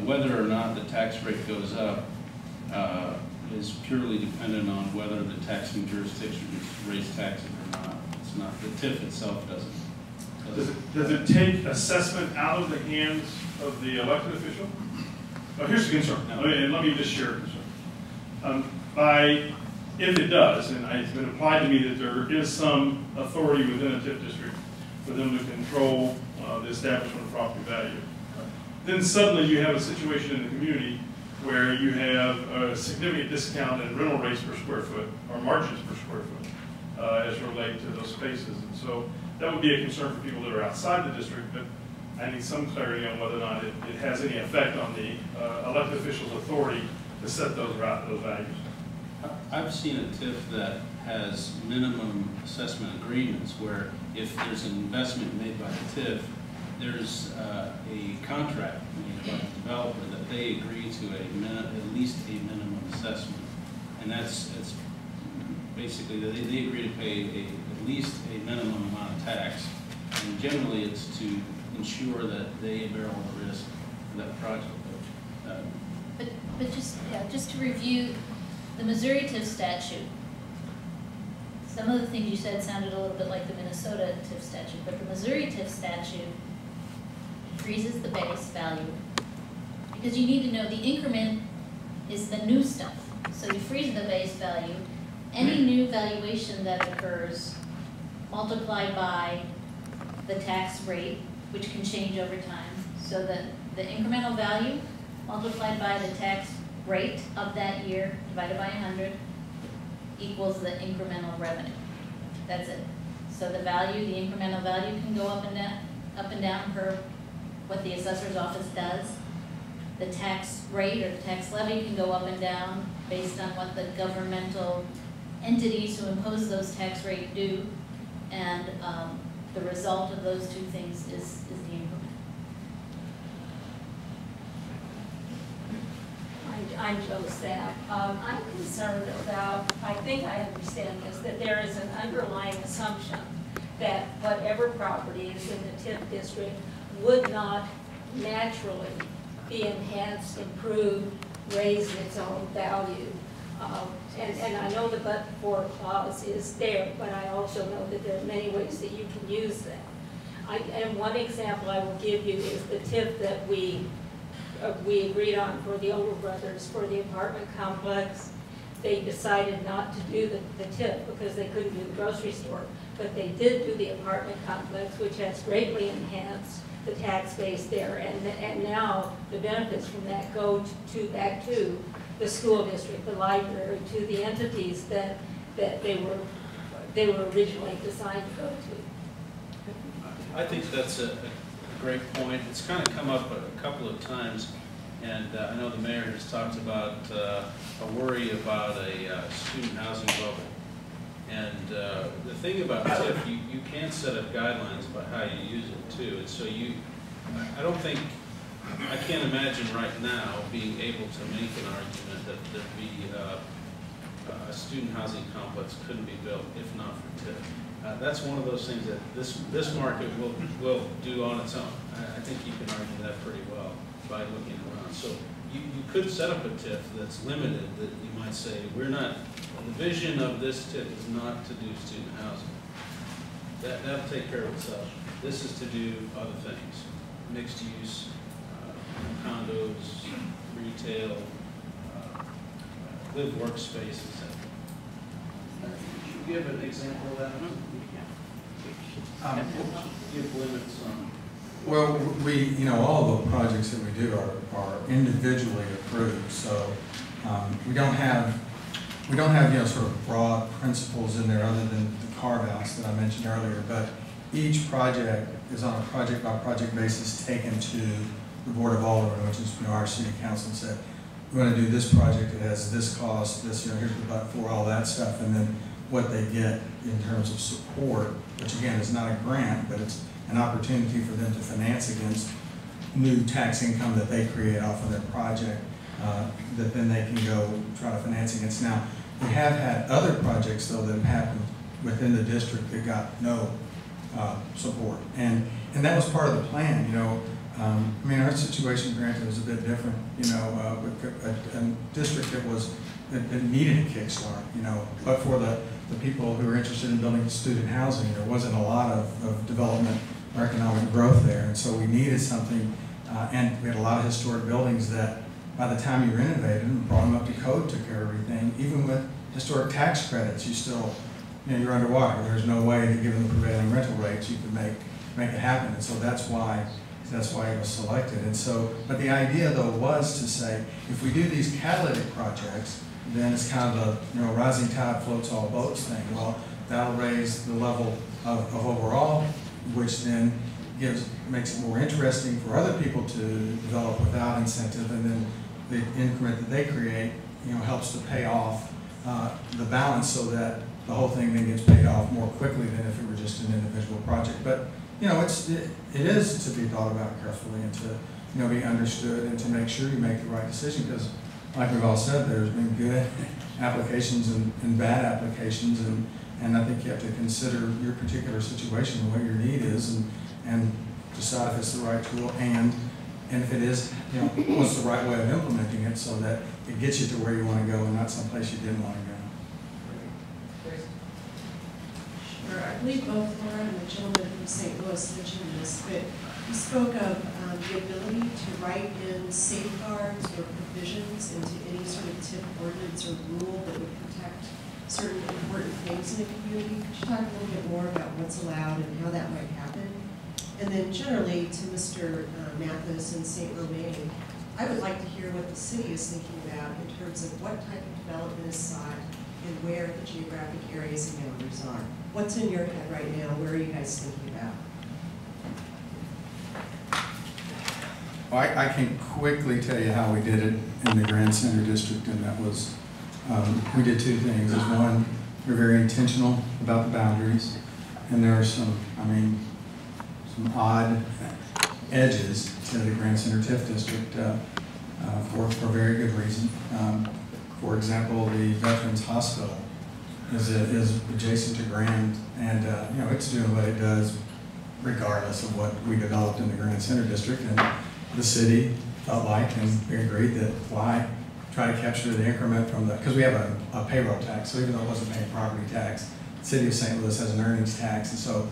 whether or not the tax rate goes up is purely dependent on whether the taxing jurisdictions raise taxes or not. It's not, the TIF itself doesn't. Does it take assessment out of the hands of the elected official? Oh, here's the concern. No. Let me just share a concern. If it does, and it's been implied to me that there is some authority within a TIF district for them to control the establishment of property value, then suddenly you have a situation in the community where you have a significant discount in rental rates per square foot or margins per square foot as relate to those spaces. And so that would be a concern for people that are outside the district, but I need some clarity on whether or not it has any effect on the elected officials' authority to set those values. I've seen a TIF that has minimum assessment agreements where if there's an investment made by the TIF, there's a contract made by the developer that they agree to at least a minimum assessment. And that's basically, they agree to pay at least a minimum amount of tax. And generally it's to ensure that they bear all the risk for that project. But just to review the Missouri TIF statute, some of the things you said sounded a little bit like the Minnesota TIF statute, but the Missouri TIF statute freezes the base value because you need to know the increment is the new stuff. So you freeze the base value. Any new valuation that occurs multiplied by the tax rate, which can change over time. So the incremental value multiplied by the tax rate of that year divided by 100 equals the incremental revenue. That's it. So the value, the incremental value can go up and down per what the assessor's office does. The tax rate or the tax levy can go up and down based on what the governmental entities who impose those tax rates do. And the result of those two things is the increment. I'm Joe Stapp. I'm concerned about, I think I understand this, that there is an underlying assumption that whatever property is in the TIF district would not naturally be enhanced, improved, raise its own value. And I know the but-for clause is there, but I also know that there are many ways that you can use that. And one example I will give you is the TIF that we agreed on for the Older Brothers for the apartment complex. They decided not to do the TIF because they couldn't do the grocery store, but they did do the apartment complex, which has greatly enhanced the tax base there, and now the benefits from that go back to the school district, the library, to the entities that they were originally designed to go to. I think that's a great point. It's kind of come up a couple of times, and I know the mayor has talked about a worry about a student housing bubble. And the thing about TIF, you can set up guidelines about how you use it too. And so I can't imagine right now being able to make an argument that there'd be a student housing complex couldn't be built if not for TIF. That's one of those things that this market will do on its own. I think you can argue that pretty well by looking around. So you could set up a TIF that's limited, that you might say, the vision of this TIF is not to do student housing. That'll take care of itself. This is to do other things, mixed use, condos, retail, live workspaces. Could you give an example of that? Give limits on. Well, all the projects that we do are individually approved, so we don't have sort of broad principles in there other than the carve-outs that I mentioned earlier. But each project is on a project-by-project basis taken to the Board of Aldermen, which is our city council, and said, we want to do this project, it has this cost, this, here's the but-for, all that stuff, and then what they get in terms of support, which again is not a grant, but it's an opportunity for them to finance against new tax income that they create off of their project, that then they can go try to finance against. Now, we have had other projects though that have happened within the district that got no support, and that was part of the plan. I mean, our situation, granted, was a bit different. With a district that needed a kickstart. But for the people who were interested in building student housing, there wasn't a lot of development or economic growth there, and so we needed something. And we had a lot of historic buildings that, by the time you renovated them, brought them up to code, took care of everything. Even with historic tax credits, you still, you're underwater. There's no way that, given the prevailing rental rates, you could make it happen. And so that's why That's why it was selected. And so, but the idea though was to say, if we do these catalytic projects, then it's kind of a, rising tide floats all boats thing. Well, that'll raise the level of overall, which then makes it more interesting for other people to develop without incentive, and then the increment that they create, helps to pay off the balance so that the whole thing then gets paid off more quickly than if it were just an individual project. But it is to be thought about carefully and to be understood and to make sure you make the right decision, because like we've all said, there's been good applications and bad applications, and I think you have to consider your particular situation and what your need is, and decide if it's the right tool, and if it is, what's the right way of implementing it so that it gets you to where you want to go and not someplace you didn't want to go. Sure, I believe both Laura and the gentleman from St. Louis mentioned this, but you spoke of the ability to write in safeguards or provisions into any sort of TIF ordinance or rule that would protect certain important things in a community. Could you talk a little bit more about what's allowed and how that might happen? And then generally to Mr. Mathis and St. Romain, I would like to hear what the city is thinking about in terms of what type of development is sought and where the geographic areas and boundaries are. What's in your head right now? Where are you guys thinking about? Well, I can quickly tell you how we did it in the Grand Center District, and that was, we did two things. One, we're very intentional about the boundaries, and there are some odd edges to the Grand Center TIF District for very good reason. For example, the Veterans Hospital is adjacent to Grand, and it's doing what it does regardless of what we developed in the Grand Center District. And the city felt like, and we agreed that why try to capture the increment from because we have a payroll tax, so even though it wasn't paying property tax, the city of St. Louis has an earnings tax, and so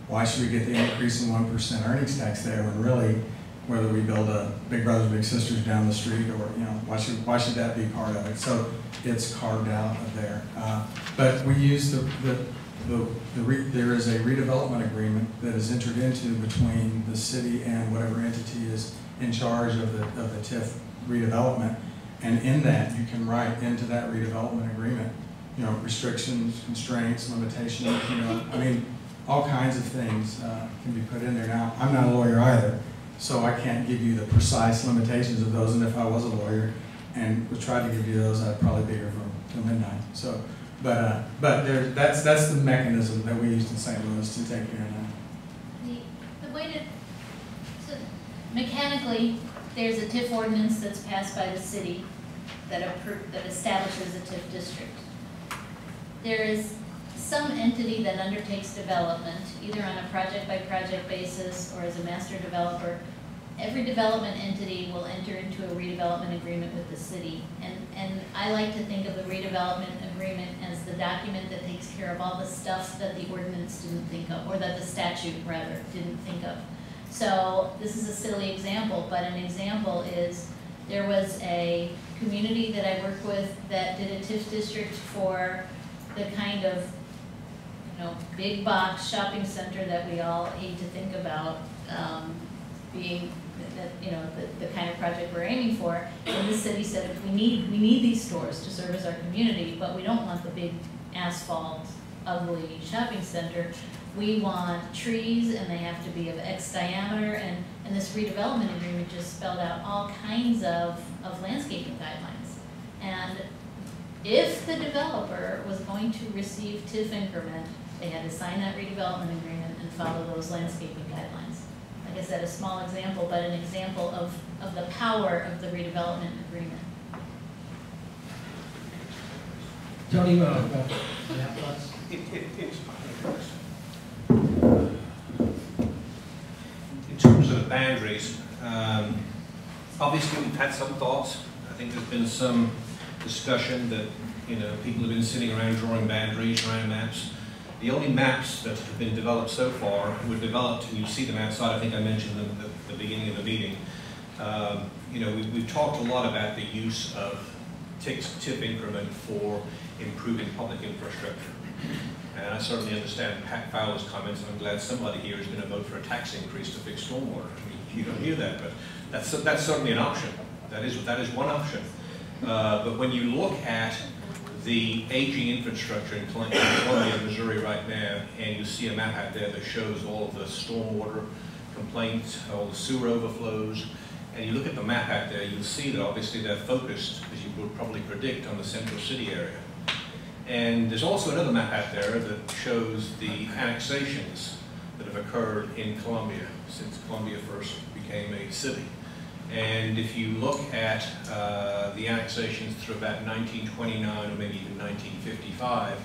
why should we get the increase in 1% earnings tax there when really, whether we build a Big Brothers Big Sisters down the street, or why should that be part of it? So it's carved out of there. But we use there is a redevelopment agreement that is entered into between the city and whatever entity is in charge of the TIF redevelopment, and in that you can write into that redevelopment agreement, restrictions, constraints, limitations, all kinds of things can be put in there. Now, I'm not a lawyer either, so I can't give you the precise limitations of those, and if I was a lawyer and would try to give you those, I'd probably be here till midnight. So, but that's the mechanism that we used in St. Louis to take care of that. The way so mechanically, there's a TIF ordinance that's passed by the city that establishes a TIF district. There is some entity that undertakes development, either on a project-by-project basis or as a master developer. Every development entity will enter into a redevelopment agreement with the city. And I like to think of the redevelopment agreement as the document that takes care of all the stuff that the ordinance didn't think of, or that the statute, rather, didn't think of. So this is a silly example, but an example is there was a community that I worked with that did a TIF district for the kind of big box shopping center that we all hate to think about being the kind of project we're aiming for. And the city said, we need these stores to service our community, but we don't want the big asphalt, ugly shopping center. We want trees, and they have to be of X diameter, and this redevelopment agreement just spelled out all kinds of landscaping guidelines. And if the developer was going to receive TIF increment, they had to sign that redevelopment agreement and follow those landscaping guidelines. Like I said, a small example, but an example of the power of the redevelopment agreement. Tony, in terms of the boundaries, obviously we've had some thoughts. I think there's been some discussion that people have been sitting around drawing boundaries, drawing maps. The only maps that have been developed so far were developed, and you see them outside. I think I mentioned them at the beginning of the meeting. We've talked a lot about the use of TIF increment for improving public infrastructure. And I certainly understand Pat Fowler's comments, and I'm glad somebody here is going to vote for a tax increase to fix stormwater. I mean, you don't hear that, but that's certainly an option. That is one option. But when you look at the aging infrastructure in Columbia, Missouri right now, and you see a map out there that shows all of the stormwater complaints, all the sewer overflows, and you look at the map out there, you'll see that obviously they're focused, as you would probably predict, on the central city area. And there's also another map out there that shows the annexations that have occurred in Columbia since Columbia first became a city. And if you look at the annexations through about 1929 or maybe even 1955,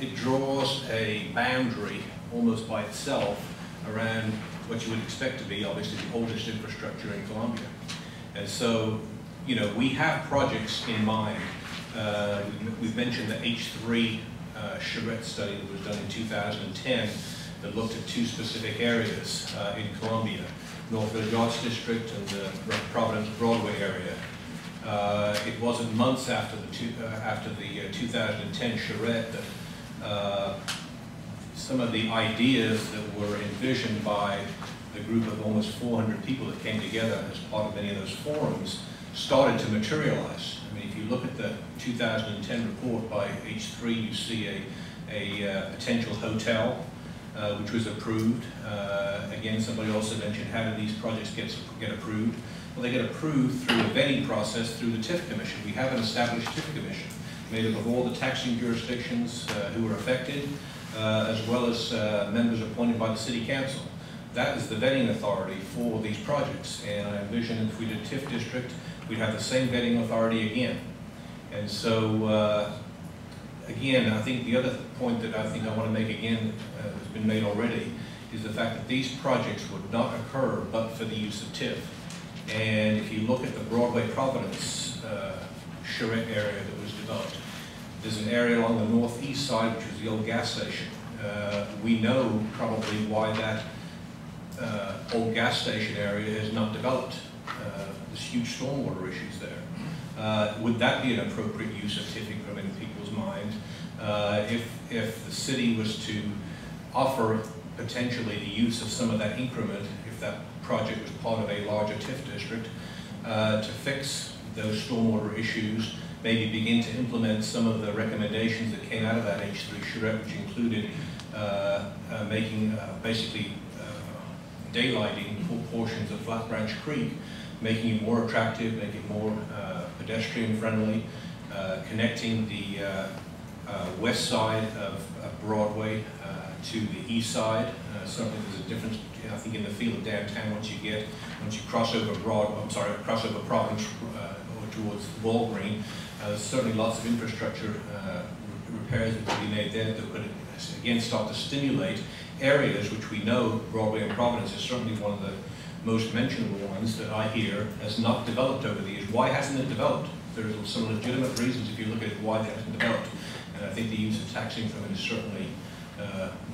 it draws a boundary almost by itself around what you would expect to be obviously the oldest infrastructure in Columbia. And so, you know, we have projects in mind. We've mentioned the H3 charrette study that was done in 2010 that looked at two specific areas in Columbia, North Village Arts District and the Providence Broadway area. It wasn't months after the 2010 charrette that some of the ideas that were envisioned by the group of almost 400 people that came together as part of many of those forums started to materialize. I mean, if you look at the 2010 report by H3, you see a potential hotel, which was approved. Again, somebody also mentioned, how do these projects get approved? Well, they get approved through a vetting process through the TIF Commission. We have an established TIF Commission made up of all the taxing jurisdictions who are affected, as well as members appointed by the City Council. That is the vetting authority for these projects. And I envision if we did TIF District, we'd have the same vetting authority again. And so, again, I think the other point that I think I want to make again has been made already is the fact that these projects would not occur but for the use of TIF. And if you look at the Broadway Providence charrette area that was developed, there's an area along the northeast side, which was the old gas station. We know probably why that old gas station area is not developed. There's huge stormwater issues there. Would that be an appropriate use of TIF increment in people's minds? If the city was to offer potentially the use of some of that increment, if that project was part of a larger TIF district, to fix those stormwater issues, maybe begin to implement some of the recommendations that came out of that H3 charrette, which included making basically daylighting portions of Flat Branch Creek, making it more attractive, making it more pedestrian friendly, connecting the west side of Broadway to the east side. Certainly there's a difference, I think, in the feel of downtown once you cross over cross over Providence or towards Walgreen. There's certainly lots of infrastructure repairs that could be made there that could again start to stimulate areas which we know Broadway and Providence is certainly one of the most mentionable ones that I hear has not developed over the years. Why hasn't it developed? There's some legitimate reasons if you look at it why it hasn't developed. And I think the use of tax increment is certainly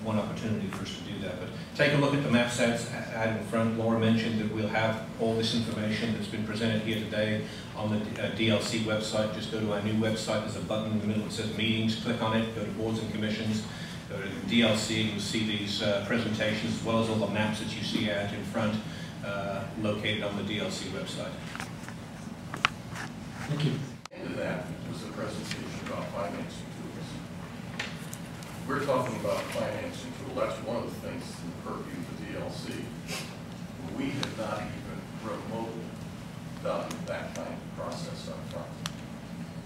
one opportunity for us to do that. But take a look at the map sets out in front. Laura mentioned that we'll have all this information that's been presented here today on the DLC website. Just go to our new website. There's a button in the middle that says meetings. Click on it. Go to boards and commissions. Go to DLC. You'll see these presentations as well as all the maps that you see out in front located on the DLC website. Thank you. End of that was a presentation about financing tools. We're talking about financing tool. That's one of the things in the purview of the DLC. We have not even remotely done that kind of process up front.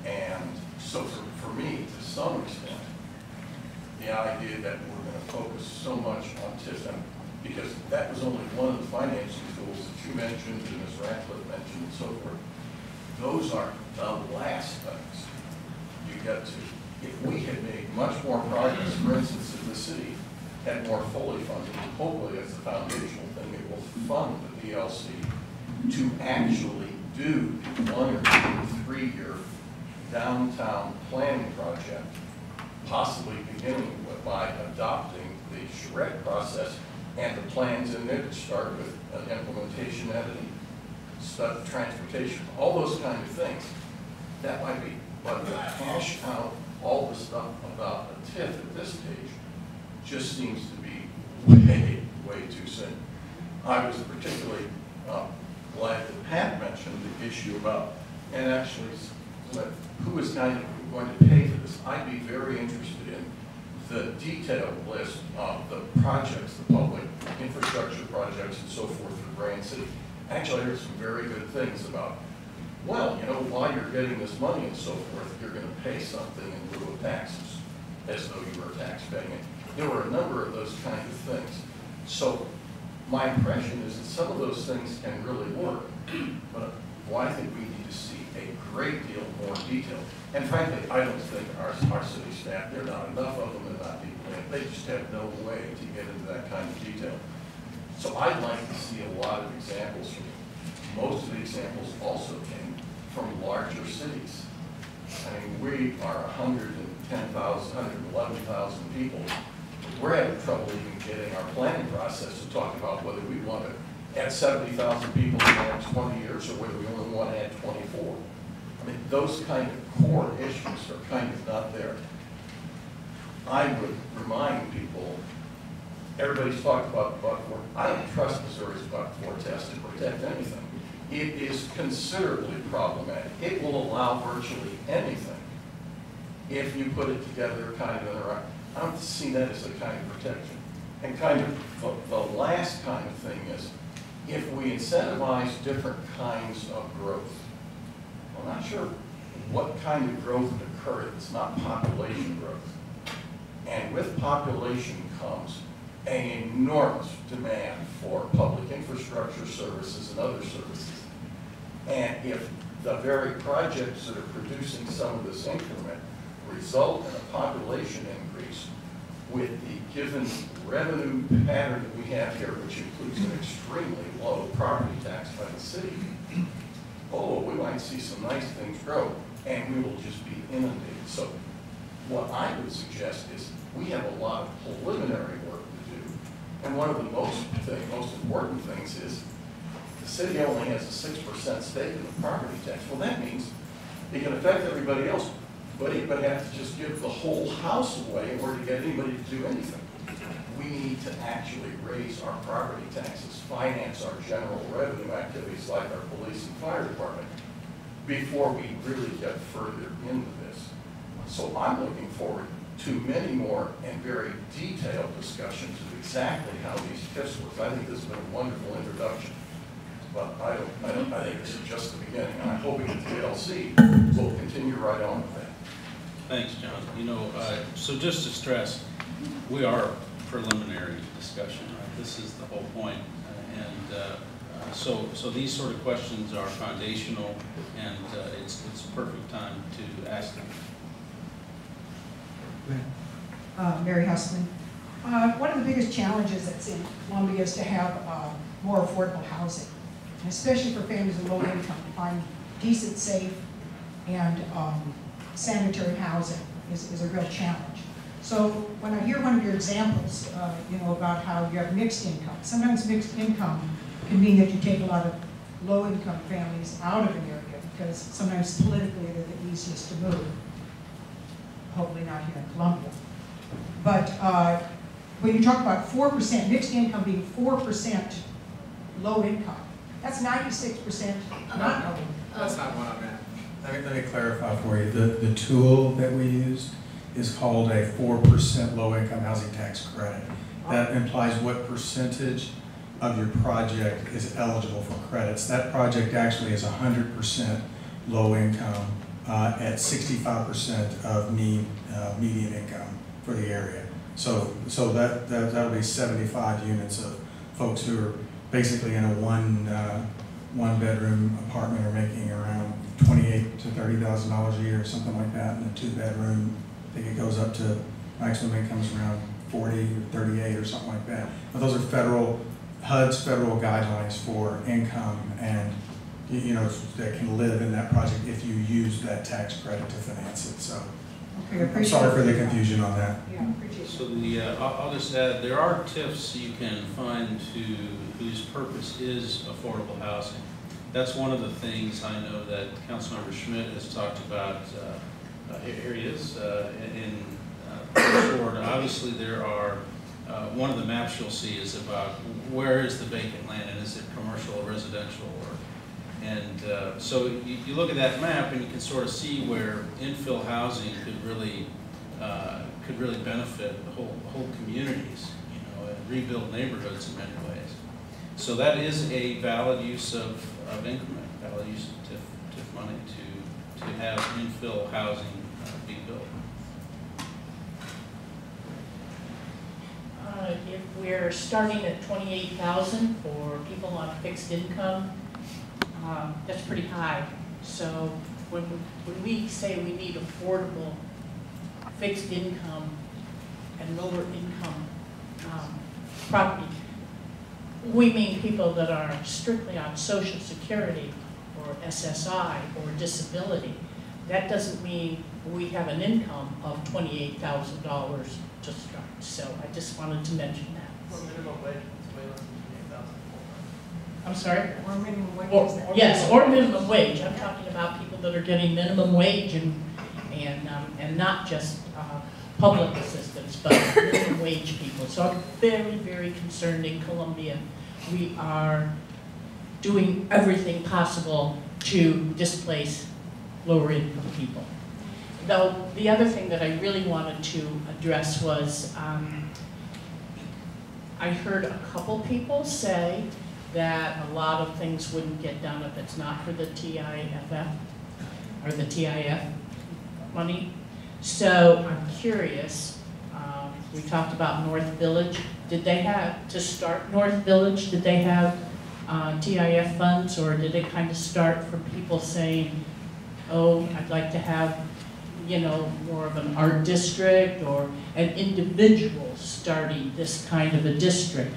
And so for me, to some extent, the idea that we're going to focus so much on TIF, because that was only one of the financing tools that you mentioned and Ms. Ratcliffe mentioned and so forth. Those are the last things you get to. If we had made much more progress, for instance, if the city had more fully funded, hopefully as a foundational thing, it will fund the DLC to actually do 1 or 2 or 3 year downtown planning project, possibly beginning by adopting the charrette process and the plans in there to start with an implementation editing, stuff, transportation, all those kind of things. That might be, but to hash out all the stuff about a TIF at this stage just seems to be way, way too soon. I was particularly glad that Pat mentioned the issue about, and actually, who is going to pay for this. I'd be very interested in the detailed list of the projects, the public infrastructure projects and so forth for Grand City. Actually, I heard some very good things about, well, you know, while you're getting this money and so forth, you're going to pay something in lieu of taxes, as though you were taxpaying. There were a number of those kind of things. So my impression is that some of those things can really work, but I think we need to see a great deal more detail. And frankly, I don't think our city staff, there are not enough of them and not people in. They just have no way to get into that kind of detail. So I'd like to see a lot of examples from you. Most of the examples also came from larger cities. I mean, we are 110,000, 111,000 people. We're having trouble even getting our planning process to talk about whether we want to add 70,000 people in the next 20 years or whether we only want to add 24. I mean, those kind of core issues are kind of not there. I would remind people, everybody's talked about the Buck-Ford. I don't trust Missouri's Buck-Ford test to protect anything. It is considerably problematic. It will allow virtually anything if you put it together kind of in a, I don't see that as a kind of protection. And kind of the last kind of thing is, if we incentivize different kinds of growth, I'm not sure what kind of growth would occur if it's not population growth. And with population comes an enormous demand for public infrastructure services and other services. And if the very projects that are producing some of this increment result in a population increase with the given revenue pattern that we have here, which includes an extremely low property tax by the city, oh, we might see some nice things grow, and we will just be inundated. So what I would suggest is we have a lot of preliminary work to do, and one of the most important things is the city only has a 6% stake in the property tax. Well, that means it can affect everybody else, but it would have to just give the whole house away in order to get anybody to do anything. We need to actually raise our property taxes, finance our general revenue activities like our police and fire department before we really get further into this. So I'm looking forward to many more and very detailed discussions of exactly how these TIFs work. I think this has been a wonderful introduction, but I think this is just the beginning, and I'm hoping that the DLC will continue right on with that. Thanks, John. You know, so just to stress, we are preliminary discussion, right? This is the whole point. So these sort of questions are foundational, and it's a perfect time to ask them. Mary Husman. One of the biggest challenges that's in Columbia is to have more affordable housing, especially for families of low income, to find decent, safe, and sanitary housing is a real challenge. So when I hear one of your examples, you know, about how you have mixed income, sometimes mixed income can mean that you take a lot of low-income families out of an area because sometimes politically they're the easiest to move. Hopefully not here in Columbia. But when you talk about 4%, mixed income being 4% low income, that's 96% not low income. That's not what I meant. Let me clarify for you. The tool that we used is called a 4% low-income housing tax credit. That implies what percentage of your project is eligible for credits. That project actually is 100% low income at 65% of median income for the area. So that'll be 75 units of folks who are basically in a one bedroom apartment are making around $28,000 to $30,000 a year or something like that, and a 2-bedroom, I think it goes up to maximum incomes around 40 or 38 or something like that. But those are HUD's federal guidelines for income and you know that can live in that project if you use that tax credit to finance it. So okay, I'm sorry for the confusion on that. Yeah, appreciate it. So I'll just add, there are TIFs you can find whose purpose is affordable housing. That's one of the things I know that Councilmember Schmidt has talked about areas in Florida. Obviously there are one of the maps you'll see is about where is the vacant land, and is it commercial or residential, so you look at that map and you can sort of see where infill housing could really benefit the whole communities, and rebuild neighborhoods in many ways. So that is a valid use of increment, valid use of TIF money to have infill housing be built. If we're starting at 28,000 for people on fixed income, that's pretty high. So when we say we need affordable fixed income and lower income property, we mean people that are strictly on Social Security or SSI or disability. That doesn't mean we have an income of $28,000 to start. So I just wanted to mention that. Or minimum wage, it's way less than 28,000. I'm sorry? Or minimum wage. Yes, or minimum wage. I'm talking about people that are getting minimum wage and not just public assistance, but minimum wage people. So I'm very, very concerned in Columbia. We are doing everything possible to displace lower income people. Though the other thing that I really wanted to address was I heard a couple people say that a lot of things wouldn't get done if it's not for the TIFF or the TIF money. So I'm curious, we talked about North Village. Did they have, to start North Village, did they have TIF funds, or did it kind of start from people saying, oh, I'd like to have, more of an art district, or an individual starting this kind of a district?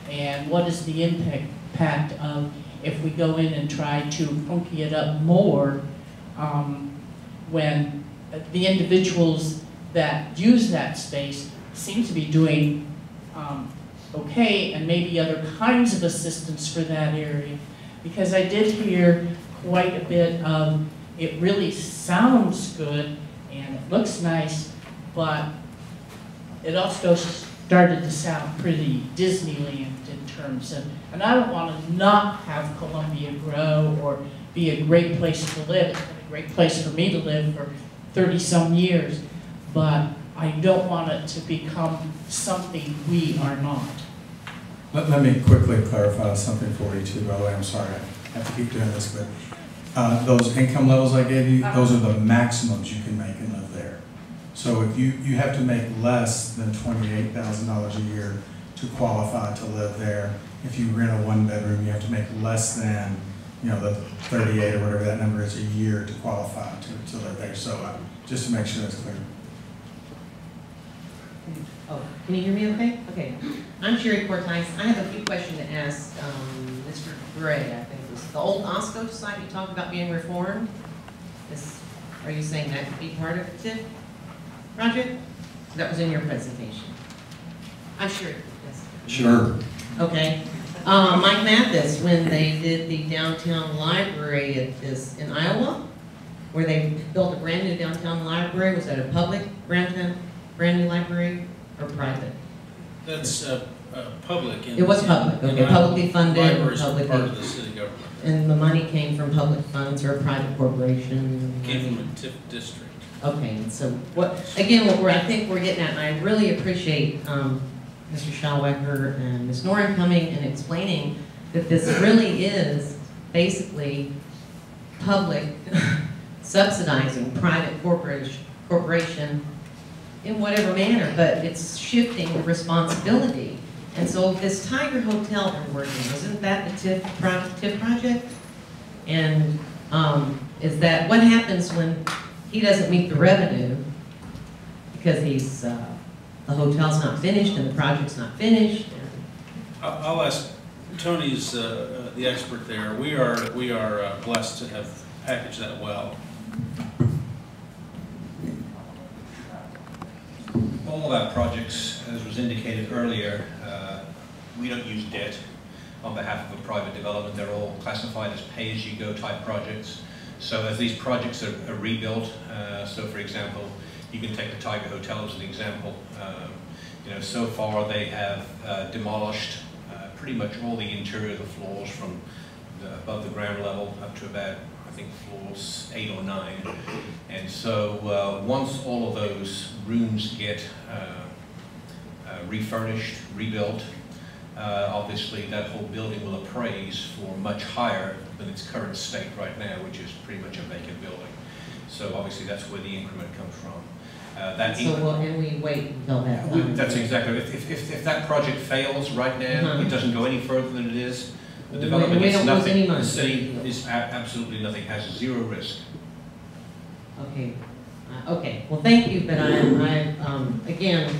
And what is the impact of if we go in and try to funky it up more when the individuals that use that space seem to be doing okay, and maybe other kinds of assistance for that area? Because I did hear quite a bit of, it really sounds good and it looks nice, but it also started to sound pretty Disneyland in terms of, and I don't want to not have Columbia grow or be a great place to live. It's been a great place for me to live for 30-some years, but I don't want it to become something we are not. Let me quickly clarify something for you too, by the way. I'm sorry I have to keep doing this, but those income levels I gave you, those are the maximums you can make and live there. So if you have to make less than $28,000 a year to qualify to live there. If you rent a one-bedroom, you have to make less than, the 38 or whatever that number is a year to qualify to live there. So just to make sure that's clear. Oh, can you hear me okay? Okay. I'm Sherry Cortice. I have a few questions to ask Mr. Gray, I think it was. The old Osco site you talked about being reformed. Are you saying that could be part of the TIF project? That was in your presentation. I'm sure. Yes. Sure. Okay. Mike Mathis, when they did the downtown library in Iowa, where they built a brand new downtown library, was that a public brand new library or private? That's public. It was public, okay, publicly funded. Libraries are part of the city government. And the money came from public funds or a private corporation? Came from a TIF district. Okay, so I think we're getting at, and I really appreciate Mr. Schallwecker and Ms. Noren coming and explaining that this really is basically public subsidizing private corporation in whatever manner, but it's shifting the responsibility. And so this Tiger Hotel we're working, isn't that the TIF project? And is that, what happens when he doesn't meet the revenue because he's, the hotel's not finished and the project's not finished? I'll ask, Tony's the expert there. We are blessed to have packaged that well. All of our projects, as was indicated earlier, we don't use debt on behalf of a private development. They're all classified as pay-as-you-go type projects. So as these projects are rebuilt, so for example, you can take the Tiger Hotel as an example. So far they have demolished pretty much all the interior of the floors from above the ground level up to about, I think, floors 8 or 9. And so once all of those rooms get refurnished, rebuilt, obviously that whole building will appraise for much higher than its current state right now, which is pretty much a vacant building. So obviously that's where the increment comes from. And we wait until that's done. That's exactly. If that project fails right now, it doesn't go any further than it is. The development is nothing. The city is absolutely nothing. Has 0 risk. Okay. Okay. Well, thank you. But again,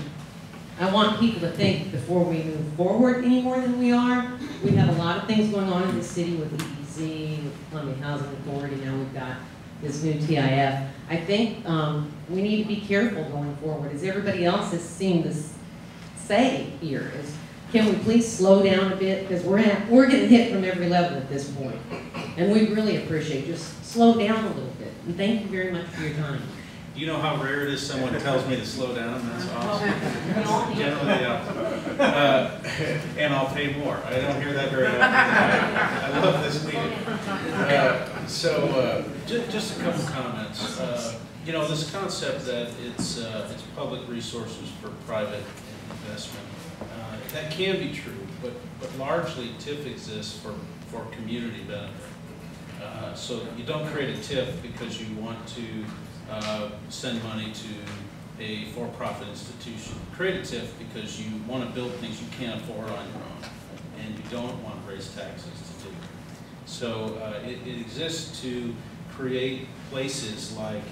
I want people to think before we move forward any more than we are. We have a lot of things going on in the city with EPZ, with Columbia Housing Authority. Now we've got this new TIF. I think we need to be careful going forward, as everybody else has seemed to say here, is can we please slow down a bit, because we're getting hit from every level at this point. And we really appreciate just slow down a little bit. And thank you very much for your time. You know how rare it is someone tells me to slow down? That's awesome. Generally, and I'll pay more. I don't hear that very often. I love this meeting. Just a couple comments. This concept that it's public resources for private investment, that can be true, but largely TIF exists for community benefit. So you don't create a TIF because you want to send money to a for-profit institution. Create a TIF because you want to build things you can't afford on your own, and you don't want to raise taxes to do it. So it exists to create places like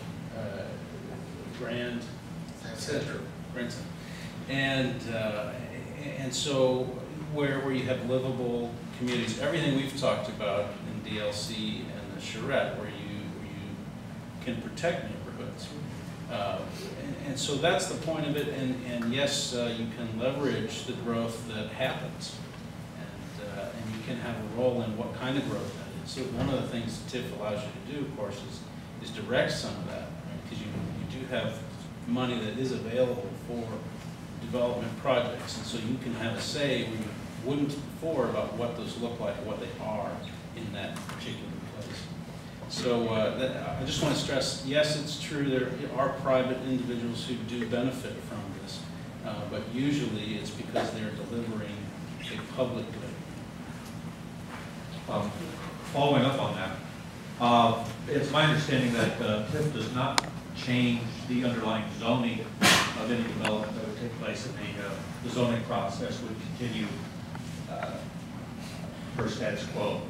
Grand Center, and so where you have livable communities, everything we've talked about in DLC and the charrette, where you can protect neighborhoods. And so that's the point of it, and yes, you can leverage the growth that happens, and you can have a role in what kind of growth that is. So one of the things TIF allows you to do, of course, is direct some of that, because you do have money that is available for development projects, and so you can have a say where you wouldn't before about what those look like, what they are in that particular place. So I just want to stress, yes, it's true, there are private individuals who do benefit from this, but usually it's because they're delivering a public good. Following up on that, it's my understanding that TIF does not change the underlying zoning of any development that would take place in the zoning process would continue per status quo.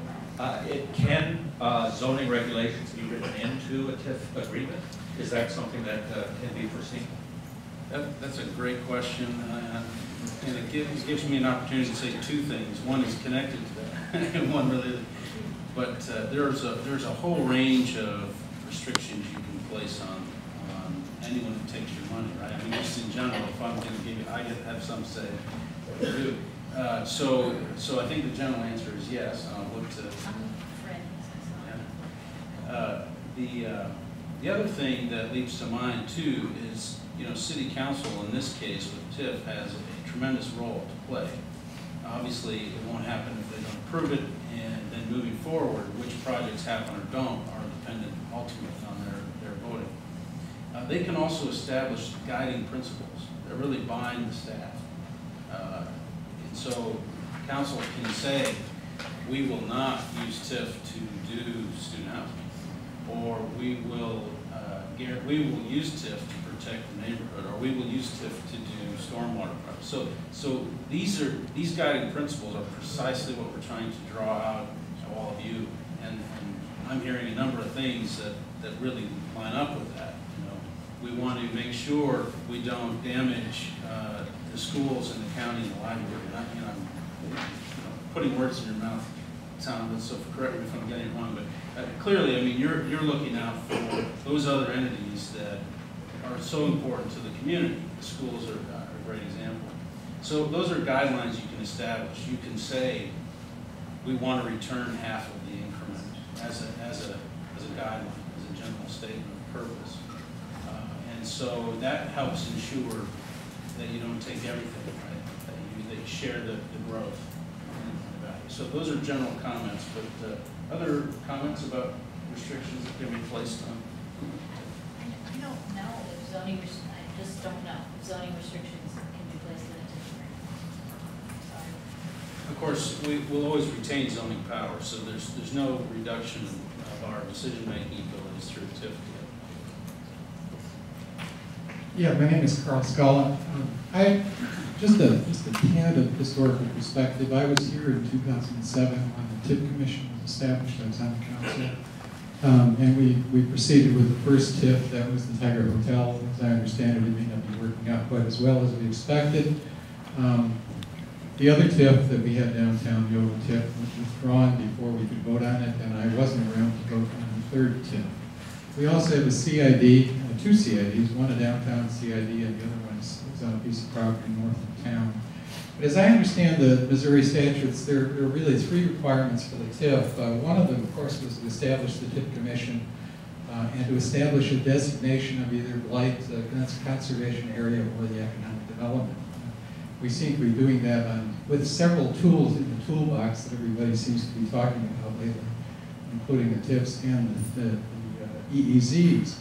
Can zoning regulations be written into a TIF agreement? Is that something that can be foreseen? That's a great question, and it gives me an opportunity to say 2 things. One is connected to that, and one related. But there's a whole range of restrictions you can place on anyone who takes your money, right? I mean, just in general, if I'm going to give you, I have some say what to do. So I think the general answer is yes. I'll look to. The other thing that leaps to mind too is, City Council in this case with TIF has a tremendous role to play. Obviously, it won't happen if they don't approve it, and then moving forward, which projects happen or don't are dependent ultimately on their voting. They can also establish guiding principles that really bind the staff. And so council can say, we will not use TIF to do student housing, or we will use TIF to protect the neighborhood, or we will use TIF to do stormwater projects. So these guiding principles are precisely what we're trying to draw out to all of you, and I'm hearing a number of things that really line up with that. We want to make sure we don't damage the schools and the county and the library. I'm putting words in your mouth, Tom, so correct me if I'm getting it wrong, but clearly, I mean, you're looking out for those other entities that are so important to the community. The schools are a great example. So those are guidelines you can establish. You can say, we want to return half of the increment as a guideline, as a general statement of purpose. And so that helps ensure that you don't take everything, right? That you share the growth and the value. So those are general comments, but other comments about restrictions that can be placed on? I don't know if zoning, I just don't know if zoning restrictions can be placed in a TIF agreement. Sorry. Of course, we will always retain zoning power, so there's no reduction of our decision-making abilities through TIF. Yeah, my name is Carl Scala. I just a tad of historical perspective. I was here in 2007 when the TIF Commission was established. I was on the council. And we proceeded with the first TIF, that was the Tiger Hotel. As I understand it, it may not be working out quite as well as we expected. The other TIF that we had downtown, the old TIF, was withdrawn before we could vote on it, and I wasn't around to vote on the third TIF. We also have a CID, two CIDs, one a downtown CID and the other one is on a piece of property north of town. But as I understand the Missouri statutes, there are really three requirements for the TIF. One of them, of course, was to establish the TIF Commission and to establish a designation of either blight, conservation area, or the economic development. We seem to be doing that with several tools in the toolbox that everybody seems to be talking about lately, including the TIFs and the EEZs.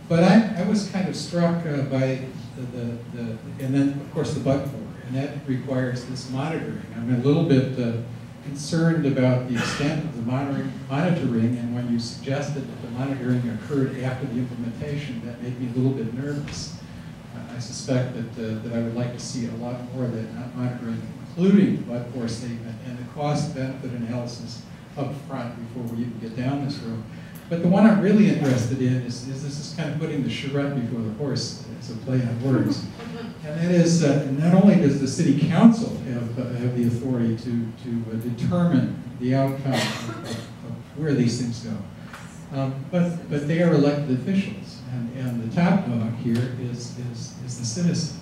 But I was kind of struck by and then of course the but-for, and that requires this monitoring. I'm a little bit concerned about the extent of the monitoring, and when you suggested that the monitoring occurred after the implementation, that made me a little bit nervous. I suspect that I would like to see a lot more of that monitoring, including the but-for statement and the cost-benefit analysis up front before we even get down this road. But the one I'm really interested in is this is kind of putting the charrette before the horse, as a play on words. And that is, not only does the city council have the authority to determine the outcome of where these things go, but they are elected officials, and the top dog here is the citizen.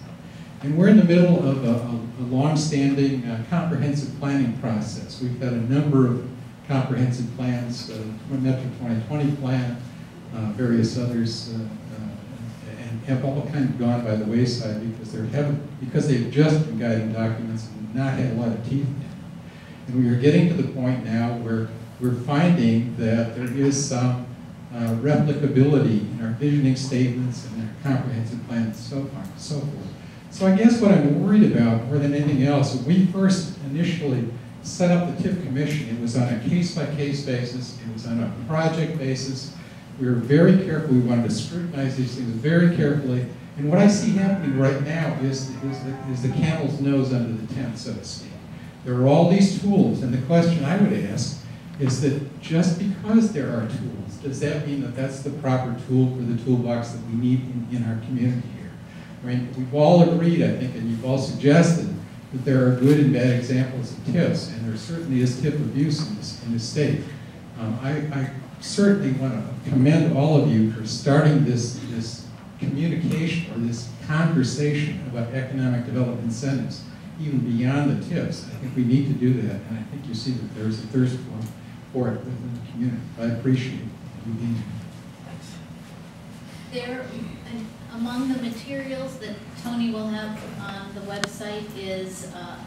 And we're in the middle of a long-standing comprehensive planning process. We've got a number of comprehensive plans, Metro 2020 plan, various others, and have all kind of gone by the wayside because they've just been guiding documents and not had a lot of teeth in it. And we are getting to the point now where we're finding that there is some replicability in our visioning statements and our comprehensive plans and so forth. So I guess what I'm worried about more than anything else, when we first initially set up the TIF Commission, it was on a case-by-case basis, it was on a project basis. We were very careful, we wanted to scrutinize these things very carefully. And what I see happening right now is the camel's nose under the tent, so to speak. There are all these tools, and the question I would ask is that just because there are tools, does that mean that that's the proper tool for the toolbox that we need in our community here? I mean, we've all agreed, I think, and you've all suggested that there are good and bad examples of TIFs, and there certainly is TIF abuse in this state. I certainly want to commend all of you for starting this communication or this conversation about economic development incentives, even beyond the TIFs. I think we need to do that, and I think you see that there's a thirst for it within the community. I appreciate you being here. There, among the materials that Tony will have on the website is a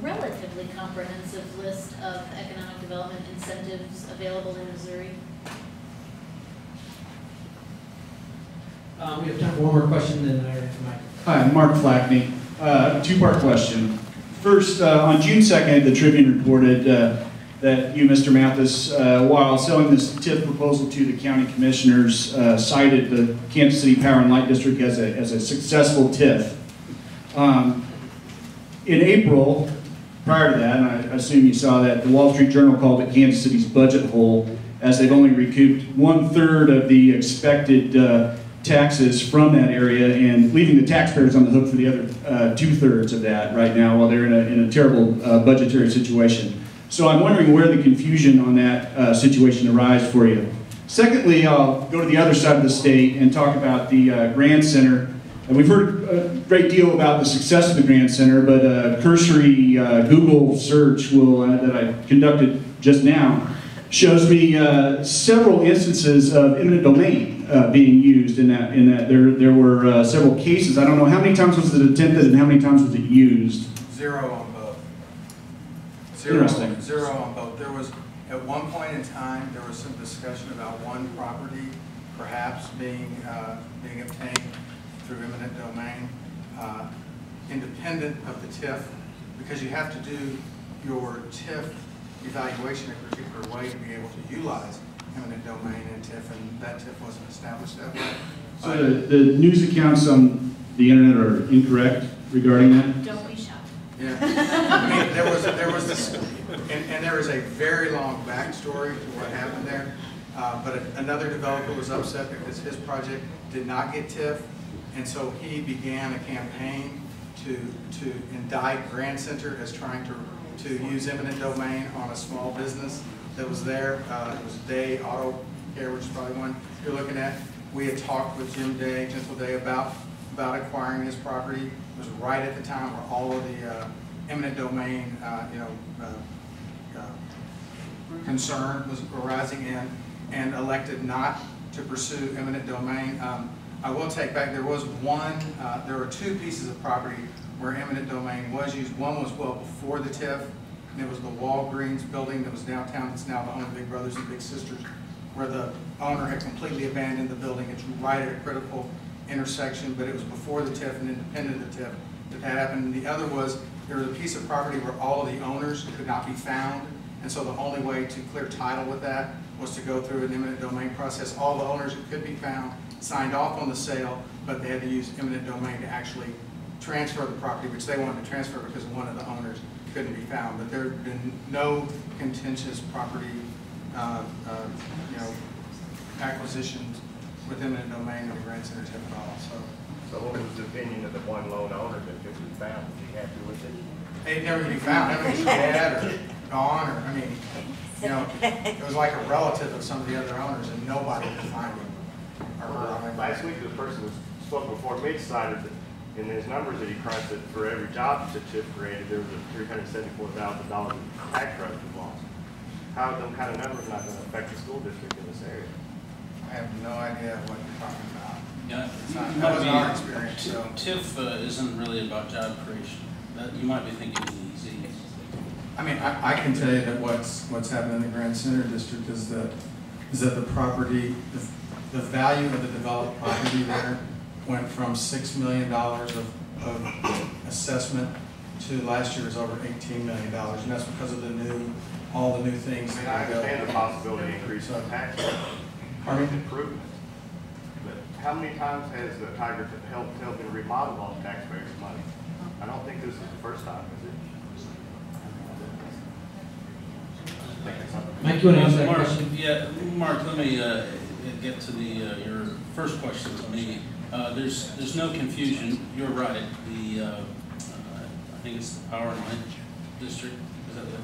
relatively comprehensive list of economic development incentives available in Missouri. We have time for one more question, then I have Mike. Hi, I'm Mark Flackney. Two-part question. First, on June 2nd, the Tribune reported that you, Mr. Mathis, while selling this TIF proposal to the county commissioners, cited the Kansas City Power and Light District as a successful TIF. In April, prior to that, and I assume you saw that, the Wall Street Journal called it Kansas City's budget hole, as they've only recouped 1/3 of the expected taxes from that area, and leaving the taxpayers on the hook for the other 2/3 of that right now, while they're in a terrible budgetary situation. So I'm wondering where the confusion on that situation arises for you. Secondly, I'll go to the other side of the state and talk about the Grand Center. And we've heard a great deal about the success of the Grand Center, but a cursory Google search that I conducted just now shows me several instances of eminent domain being used in that. There were several cases. I don't know how many times was it attempted and how many times was it used. 0 on both. Interesting. 0 on both. There was, at one point in time, there was some discussion about one property perhaps being obtained through eminent domain, independent of the TIF, because you have to do your TIF evaluation a particular way to be able to utilize eminent domain in TIF, and that TIF wasn't established that way. So the news accounts on the internet are incorrect regarding that? Don't be shocked. Yeah. I mean, there was this, and there is a very long backstory to what happened there. But another developer was upset because his project did not get TIF, and so he began a campaign to indict Grand Center as trying to use eminent domain on a small business that was there. It was Day Auto Care, which is probably one you're looking at. We had talked with Jim Day, Gentle Day, about acquiring his property. It was right at the time where all of the eminent domain, concern was arising in, and elected not to pursue eminent domain. I will take back, there were 2 pieces of property where eminent domain was used. One was well before the TIF, and it was the Walgreens building that was downtown. It's now the home of Big Brothers and Big Sisters, where the owner had completely abandoned the building. It's right at a critical intersection, but it was before the TIF and independent of the TIF that happened. And the other was, there was a piece of property where all of the owners could not be found, and so the only way to clear title with that was to go through an eminent domain process. All the owners who could be found signed off on the sale, but they had to use eminent domain to actually transfer the property, which they wanted to transfer because one of the owners couldn't be found. But there had been no contentious property acquisitions with eminent domain in the Grand Center TIF at all. So what was the opinion of the one lone owner that could be found? Was he happy with it? They'd never be found. I mean, he's dead or gone, or I mean, it was like a relative of some of the other owners, and nobody could find him. Last week, the person who spoke before me decided that in his numbers that he crunched, that for every job that TIF created, there was a $374,000 tax revenue loss. How are them kind of numbers not going to affect the school district in this area? I have no idea what you're talking about. Yeah, That wasn't our experience. So. TIF isn't really about job creation. You might be thinking easy. I mean, I can tell you that what's happened in the Grand Center district is that the property, the value of the developed property there went from $6 million of assessment to last year was over $18 million, and that's because of all the new things that I are built. understand the possibility of increase in tax improvement, but how many times has the Tiger helped remodel all the taxpayers' money? I don't think this is the first time, is it? Mike, you want to answer that Mark, question? Yeah, Mark, let me get to your first question to me. There's no confusion. You're right. I think it's the Power Line District. Is that what they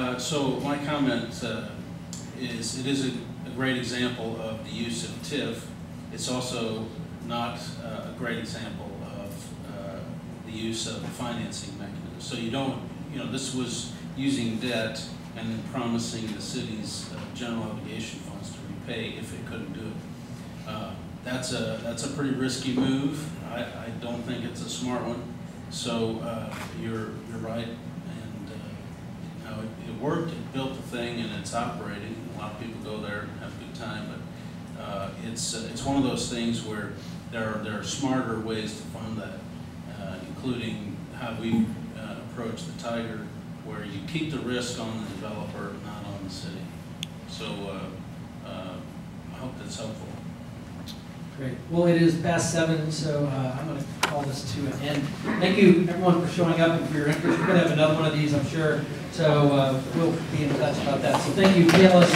call it? So my comment is it is a great example of the use of TIF. It's also not a great example of the use of the financing mechanism. So this was using debt and then promising the city's general obligation funds to repay if it couldn't do it. That's a pretty risky move. I don't think it's a smart one. So you're right, and it worked. It built the thing, and it's operating. A lot of people go there and have a good time, but it's one of those things where there are smarter ways to fund that, including how we approach the Tiger, where you keep the risk on the developer, not on the city. So I hope that's helpful. Great. Well, it is past 7, so I'm going to call this to an end. Thank you, everyone, for showing up and for your interest. We're going to have another one of these, I'm sure. So we'll be in touch about that. So thank you, PLS.